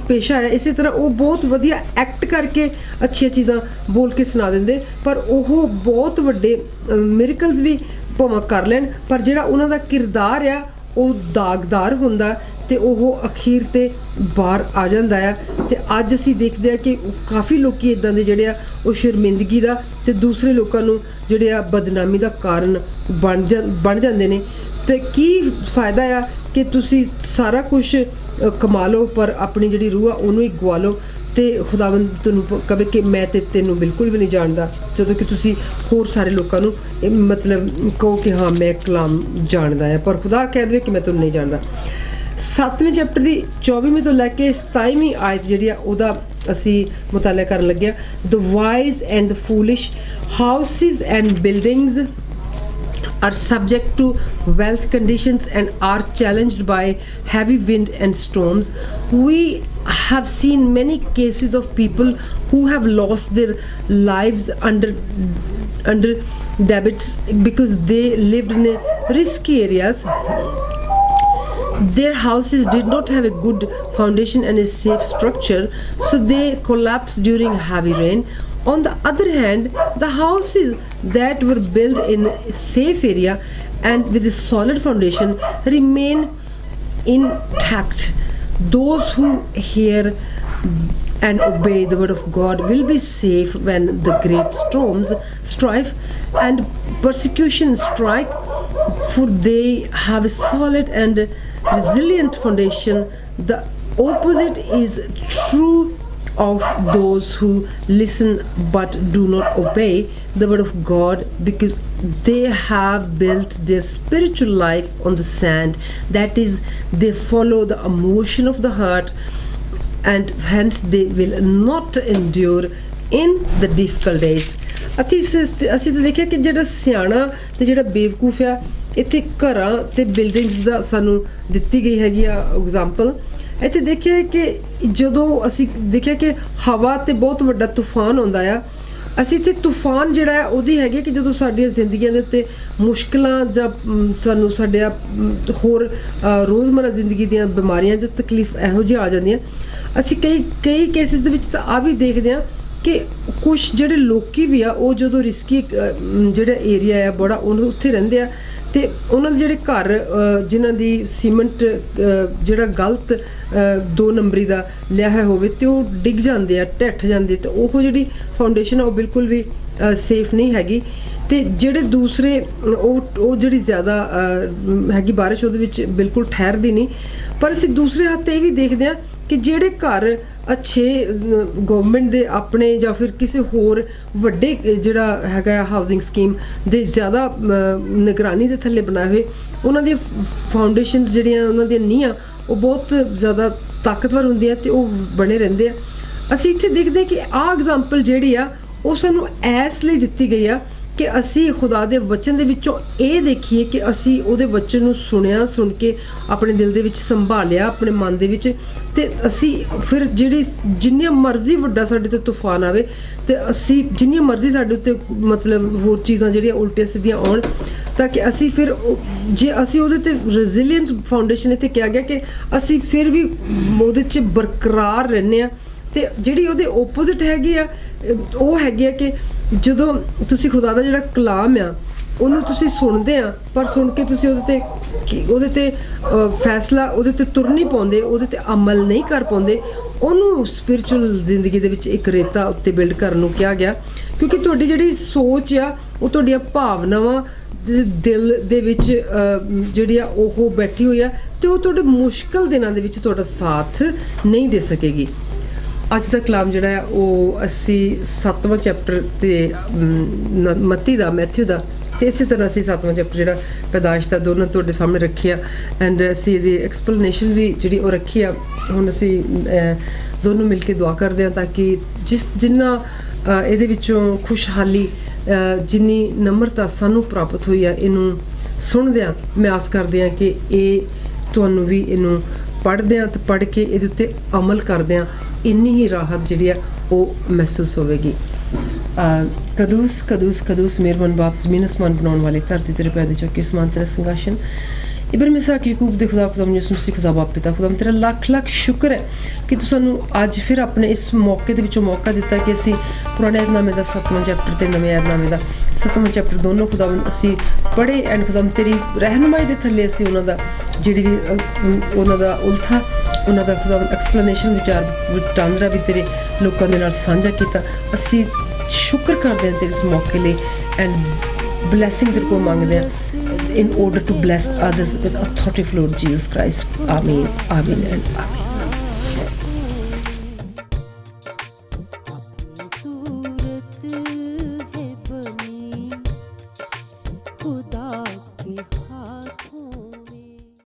ਪੇਸ਼ਾ ਹੈ, ਇਸੇ ਤਰ੍ਹਾਂ ਉਹ ਬਹੁਤ ਵਧੀਆ ਐਕਟ ਕਰਕੇ ਅੱਛੀਆਂ ਚੀਜ਼ਾਂ ਬੋਲ ਕੇ ਸੁਣਾ ਦਿੰਦੇ, ਪਰ ਉਹ ਬਹੁਤ ਵੱਡੇ ਮਿਰੇਕਲਸ ਵੀ ਭਾਵੇਂ ਕਰ ਲੈਣ, ਪਰ ਜਿਹੜਾ ਉਹਨਾਂ ਦਾ ਕਿਰਦਾਰ ਆ ਉਹ ਦਾਗਦਾਰ ਹੁੰਦਾ, ਅਤੇ ਉਹ ਅਖੀਰ 'ਤੇ ਬਾਹਰ ਆ ਜਾਂਦਾ ਆ। ਅਤੇ ਅੱਜ ਅਸੀਂ ਦੇਖਦੇ ਹਾਂ ਕਿ ਕਾਫੀ ਲੋਕ ਇੱਦਾਂ ਦੇ ਜਿਹੜੇ ਆ ਉਹ ਸ਼ਰਮਿੰਦਗੀ ਦਾ ਅਤੇ ਦੂਸਰੇ ਲੋਕਾਂ ਨੂੰ ਜਿਹੜੇ ਆ ਬਦਨਾਮੀ ਦਾ ਕਾਰਨ ਬਣ ਜਾਂਦੇ ਨੇ। ਅਤੇ ਕੀ ਫਾਇਦਾ ਆ ਕਿ ਤੁਸੀਂ ਸਾਰਾ ਕੁਛ ਕਮਾ ਲਓ ਪਰ ਆਪਣੀ ਜਿਹੜੀ ਰੂਹ ਆ ਉਹਨੂੰ ਹੀ ਗਵਾ ਲਓ, ਅਤੇ ਖੁਦਾਵੰਦ ਤੁਹਾਨੂੰ ਕਹੇ ਕਿ ਮੈਂ ਤੈਨੂੰ ਬਿਲਕੁਲ ਵੀ ਨਹੀਂ ਜਾਣਦਾ, ਜਦੋਂ ਕਿ ਤੁਸੀਂ ਹੋਰ ਸਾਰੇ ਲੋਕਾਂ ਨੂੰ ਮਤਲਬ ਕਹੋ ਕਿ ਹਾਂ ਮੈਂ ਕਲਾਮ ਜਾਣਦਾ ਹੈ, ਪਰ ਖੁਦਾ ਕਹਿ ਦੇਵੇ ਕਿ ਮੈਂ ਤੁਹਾਨੂੰ ਨਹੀਂ ਜਾਣਦਾ। 7ਵੇਂ ਚੈਪਟਰ ਦੀ 24ਵੀਂ ਤੋਂ ਲੈ ਕੇ 27ਵੀਂ ਆਇਤ ਜਿਹੜੀ ਆ ਉਹਦਾ ਅਸੀਂ ਮੁਤਾਲਾ ਕਰਨ ਲੱਗੇ ਹਾਂ। The wise and the foolish houses and buildings are subject to wealth conditions and are challenged by heavy wind and storms. We have seen many cases of people who have lost their lives under debits because they lived in risky areas. Their houses did not have a good foundation and a safe structure, so they collapsed during heavy rain. On the other hand, the houses that were built in a safe area and with a solid foundation remain intact. Those who hear and obey the word of God will be safe when the great storms, strife and persecution strike, for they have a solid and resilient foundation. The opposite is true of those who listen but do not obey the word of God, because they have built their spiritual life on the sand. That is, they follow the emotion of the heart, and hence they will not endure in the difficult days. ਅਸੀਂ ਤਾਂ ਦੇਖਿਆ ਕਿ ਜਿਹੜਾ ਸਿਆਣਾ ਤੇ ਜਿਹੜਾ ਬੇਵਕੂਫ ਆ, ਇੱਥੇ ਘਰਾਂ ਤੇ ਬਿਲਡਿੰਗਸ ਦਾ ਸਾਨੂੰ ਦਿੱਤੀ ਗਈ ਹੈਗੀ ਆ ਐਗਜ਼ਾਮਪਲ। ਇੱਥੇ ਦੇਖਿਆ ਕਿ ਜਦੋਂ ਅਸੀਂ ਦੇਖਿਆ ਕਿ ਹਵਾ 'ਤੇ ਬਹੁਤ ਵੱਡਾ ਤੂਫਾਨ ਆਉਂਦਾ ਆ, ਅਸੀਂ ਇੱਥੇ ਤੂਫਾਨ ਜਿਹੜਾ ਹੈ ਉਹਦੀ ਹੈਗੀ ਕਿ ਜਦੋਂ ਸਾਡੀਆਂ ਜ਼ਿੰਦਗੀਆਂ ਦੇ ਉੱਤੇ ਮੁਸ਼ਕਿਲਾਂ ਜਾਂ ਸਾਨੂੰ ਸਾਡੇ ਹੋਰ ਰੋਜ਼ਮਰਾ ਜ਼ਿੰਦਗੀ ਦੀਆਂ ਬਿਮਾਰੀਆਂ ਜਾਂ ਤਕਲੀਫ ਇਹੋ ਜਿਹੀਆਂ ਆ ਜਾਂਦੀਆਂ, ਅਸੀਂ ਕਈ ਕੇਸਿਸ ਦੇ ਵਿੱਚ ਤਾਂ ਆ ਵੀ ਦੇਖਦੇ ਹਾਂ ਕਿ ਕੁਛ ਜਿਹੜੇ ਲੋਕੀ ਵੀ ਆ ਉਹ ਜਦੋਂ ਰਿਸਕੀ ਜਿਹੜਾ ਏਰੀਆ ਆ ਬੜਾ ਉਹਨੂੰ ਉੱਥੇ ਰਹਿੰਦੇ ਆ, ਤੇ ਉਹਨਾਂ ਦੇ ਜਿਹੜੇ ਘਰ ਜਿਨ੍ਹਾਂ ਦੀ ਸੀਮੈਂਟ ਜਿਹੜਾ ਗਲਤ 2 ਨੰਬਰੀ ਦਾ ਲਿਆ ਹੈ ਹੋਵੇ ਤੇ ਉਹ ਡਿੱਗ ਜਾਂਦੇ ਆ, ਢੱਠ ਜਾਂਦੇ, ਤੇ ਉਹ ਜਿਹੜੀ ਫਾਊਂਡੇਸ਼ਨ ਆ ਉਹ ਬਿਲਕੁਲ ਵੀ ਸੇਫ ਨਹੀਂ ਹੈਗੀ। ਤੇ ਜਿਹੜੇ ਦੂਸਰੇ ਉਹ ਜਿਹੜੀ ਜ਼ਿਆਦਾ ਹੈਗੀ ਬਾਰਿਸ਼ ਉਹਦੇ ਵਿੱਚ ਬਿਲਕੁਲ ਠਹਿਰਦੀ ਨਹੀਂ। ਪਰ ਅਸੀਂ ਦੂਸਰੇ ਹੱਥ ਇਹ ਵੀ ਦੇਖਦੇ ਹਾਂ ਕਿ ਜਿਹੜੇ ਘਰ ਅੱਛੇ ਗਵਰਨਮੈਂਟ ਦੇ ਆਪਣੇ ਜਾਂ ਫਿਰ ਕਿਸੇ ਹੋਰ ਵੱਡੇ ਜਿਹੜਾ ਹੈਗਾ ਹਾਊਸਿੰਗ ਸਕੀਮ ਦੇ ਜ਼ਿਆਦਾ ਨਿਗਰਾਨੀ ਦੇ ਥੱਲੇ ਬਣਾਏ ਹੋਏ, ਉਹਨਾਂ ਦੀਆਂ ਫਾਊਂਡੇਸ਼ਨਸ ਜਿਹੜੀਆਂ ਉਹਨਾਂ ਦੀਆਂ ਨੀਹਾਂ ਉਹ ਬਹੁਤ ਜ਼ਿਆਦਾ ਤਾਕਤਵਰ ਹੁੰਦੀਆਂ ਤੇ ਉਹ ਬਣੇ ਰਹਿੰਦੇ ਆ। ਅਸੀਂ ਇੱਥੇ ਦੇਖਦੇ ਕਿ ਆਹ ਐਗਜ਼ਾਮਪਲ ਜਿਹੜੀ ਆ ਉਹ ਸਾਨੂੰ ਇਸ ਲਈ ਦਿੱਤੀ ਗਈ ਆ ਕਿ ਅਸੀਂ ਖੁਦਾ ਦੇ ਵਚਨ ਦੇ ਵਿੱਚੋਂ ਇਹ ਦੇਖੀਏ ਕਿ ਅਸੀਂ ਉਹਦੇ ਵਚਨ ਨੂੰ ਸੁਣਿਆ, ਸੁਣ ਕੇ ਆਪਣੇ ਦਿਲ ਦੇ ਵਿੱਚ ਸੰਭਾਲਿਆ, ਆਪਣੇ ਮਨ ਦੇ ਵਿੱਚ, ਤੇ ਅਸੀਂ ਫਿਰ ਜਿਹੜੀ ਜਿੰਨੀ ਮਰਜ਼ੀ ਵੱਡਾ ਸਾਡੇ ਤੇ ਤੂਫਾਨ ਆਵੇ ਤੇ ਅਸੀਂ ਜਿੰਨੀ ਮਰਜ਼ੀ ਸਾਡੇ ਉੱਤੇ ਮਤਲਬ ਹੋਰ ਚੀਜ਼ਾਂ ਜਿਹੜੀਆਂ ਉਲਟੀਆਂ ਸਿੱਧੀਆਂ ਆਉਣ, ਤਾਂ ਕਿ ਅਸੀਂ ਫਿਰ ਜੇ ਅਸੀਂ ਉਹਦੇ ਤੇ ਰੈਜ਼ੀਲੀਐਂਟ ਫਾਊਂਡੇਸ਼ਨ ਇੱਥੇ ਕਿਹਾ ਗਿਆ ਕਿ ਅਸੀਂ ਫਿਰ ਵੀ ਉਹਦੇ 'ਚ ਬਰਕਰਾਰ ਰਹਿੰਦੇ ਹਾਂ। ਤੇ ਜਿਹੜੀ ਉਹਦੇ ਓਪੋਜ਼ਿਟ ਹੈਗੀ ਆ ਉਹ ਹੈਗੀ ਆ ਕਿ ਜਦੋਂ ਤੁਸੀਂ ਖੁਦਾ ਦਾ ਜਿਹੜਾ ਕਲਾਮ ਆ ਉਹਨੂੰ ਤੁਸੀਂ ਸੁਣਦੇ ਆ, ਪਰ ਸੁਣ ਕੇ ਤੁਸੀਂ ਉਹਦੇ ਤੇ ਫੈਸਲਾ ਉਹਦੇ ਤੇ ਤੁਰ ਨਹੀਂ ਪਾਉਂਦੇ, ਉਹਦੇ ਤੇ ਅਮਲ ਨਹੀਂ ਕਰ ਪਾਉਂਦੇ, ਉਹਨੂੰ ਸਪਿਰਿਚੁਅਲ ਜ਼ਿੰਦਗੀ ਦੇ ਵਿੱਚ ਇੱਕ ਰੇਤਾ ਉੱਤੇ ਬਿਲਡ ਕਰਨ ਨੂੰ ਕਿਹਾ ਗਿਆ। ਕਿਉਂਕਿ ਤੁਹਾਡੀ ਜਿਹੜੀ ਸੋਚ ਆ ਉਹ ਤੁਹਾਡੀਆਂ ਭਾਵਨਾਵਾਂ ਦਿਲ ਦੇ ਵਿੱਚ ਜਿਹੜੀ ਆ ਉਹ ਬੈਠੀ ਹੋਈ ਆ ਤੇ ਉਹ ਤੁਹਾਡੇ ਮੁਸ਼ਕਲ ਦਿਨਾਂ ਦੇ ਵਿੱਚ ਤੁਹਾਡਾ ਸਾਥ ਨਹੀਂ ਦੇ ਸਕੇਗੀ। ਅੱਜ ਦਾ ਕਲਾਮ ਜਿਹੜਾ ਆ ਉਹ ਅਸੀਂ 7ਵਾਂ ਚੈਪਟਰ ਤੇ ਮੈਥਿਊ ਦਾ ਤੇ ਇਸੇ ਤਰ੍ਹਾਂ ਅਸੀਂ 7ਵਾਂ ਚੈਪਟਰ ਜਿਹੜਾ ਪੈਦਾਇਸ਼ ਦਾ ਦੋਨੋਂ ਤੁਹਾਡੇ ਸਾਹਮਣੇ ਰੱਖਿਆ ਐਂਡ ਅਸੀਂ ਇਹਦੀ ਐਕਸਪਲੇਨੇਸ਼ਨ ਵੀ ਜਿਹੜੀ ਉਹ ਰੱਖੀ ਆ। ਹੁਣ ਅਸੀਂ ਦੋਨੋਂ ਮਿਲ ਕੇ ਦੁਆ ਕਰਦੇ ਹਾਂ ਤਾਂ ਕਿ ਜਿੰਨਾ ਇਹਦੇ ਵਿੱਚੋਂ ਖੁਸ਼ਹਾਲੀ ਜਿੰਨੀ ਨਮਰਤਾ ਸਾਨੂੰ ਪ੍ਰਾਪਤ ਹੋਈ ਆ ਇਹਨੂੰ ਸੁਣਦਿਆਂ ਮੈਂ ਆਸ ਕਰਦੇ ਹਾਂ ਕਿ ਇਹ ਤੁਹਾਨੂੰ ਵੀ ਇਹਨੂੰ ਪੜ੍ਹਦਿਆਂ ਤੇ ਪੜ੍ਹ ਕੇ ਇਹਦੇ ਉੱਤੇ ਅਮਲ ਕਰਦਿਆਂ ਇੰਨੀ ਹੀ ਰਾਹਤ ਜਿਹੜੀ ਆ ਉਹ ਮਹਿਸੂਸ ਹੋਵੇਗੀ। ਕਦੂਸ ਕਦੂਸ ਕਦੂਸ ਮਿਹਰਬਾਨ ਬਾਪ, ਜ਼ਮੀਨ ਅਸਮਾਨ ਬਣਾਉਣ ਵਾਲੇ, ਧਰਤੀ ਤੇਰੇ ਪੈਦੇ ਚੱਕੇ ਅਸਮਾਨ ਤੇਰਾ ਸੰਗਾਸ਼ਨ, ਇਬਰਾਹਿਮ ਇਸਾਕ ਯਾਕੂਬ ਦੇ ਖੁਦਾ ਯਿਸੂ ਮਸੀਹ ਖੁਦਾ ਬਾਪ ਪਿਤਾ ਖੁਦਾ ਤੇਰਾ ਲੱਖ ਲੱਖ ਸ਼ੁਕਰ ਹੈ ਕਿ ਤੂੰ ਸਾਨੂੰ ਅੱਜ ਫਿਰ ਆਪਣੇ ਇਸ ਮੌਕੇ ਦੇ ਵਿੱਚੋਂ ਮੌਕਾ ਦਿੱਤਾ ਕਿ ਅਸੀਂ ਪੁਰਾਣੇ ਏਧਨਾਮੇ ਦਾ 7ਵਾਂ ਚੈਪਟਰ ਤੇ ਨਵੇਂ ਏਧਨਾਮੇ ਦਾ 7ਵਾਂ ਚੈਪਟਰ ਦੋਨੋਂ ਖੁਦਾ ਅਸੀਂ ਪੜ੍ਹੇ ਐਂਡ ਖੁਦਾ ਤੇਰੀ ਰਹਿਨੁਮਾਈ ਦੇ ਥੱਲੇ ਅਸੀਂ ਉਹਨਾਂ ਦਾ ਜਿਹੜੀ ਵੀ ਉਹਨਾਂ ਦਾ ਉਲਥਾ ਉਹਨਾਂ ਦਾ ਖੁਦਾ ਐਕਸਪਲੇਨੇਸ਼ਨ ਵਿਚਾਰ ਵਟਾਂਦਰਾ ਵੀ ਤੇਰੇ ਲੋਕਾਂ ਦੇ ਨਾਲ ਸਾਂਝਾ ਕੀਤਾ। ਅਸੀਂ ਸ਼ੁਕਰ ਕਰਦੇ ਹਾਂ ਤੇਰੇ ਇਸ ਮੌਕੇ ਲਈ ਐਂਡ blessing ਤੇਰੇ ਕੋਲ ਮੰਗਦੇ ਹਾਂ in order to bless others with authority of Lord Jesus Christ. Amen, amen and amen.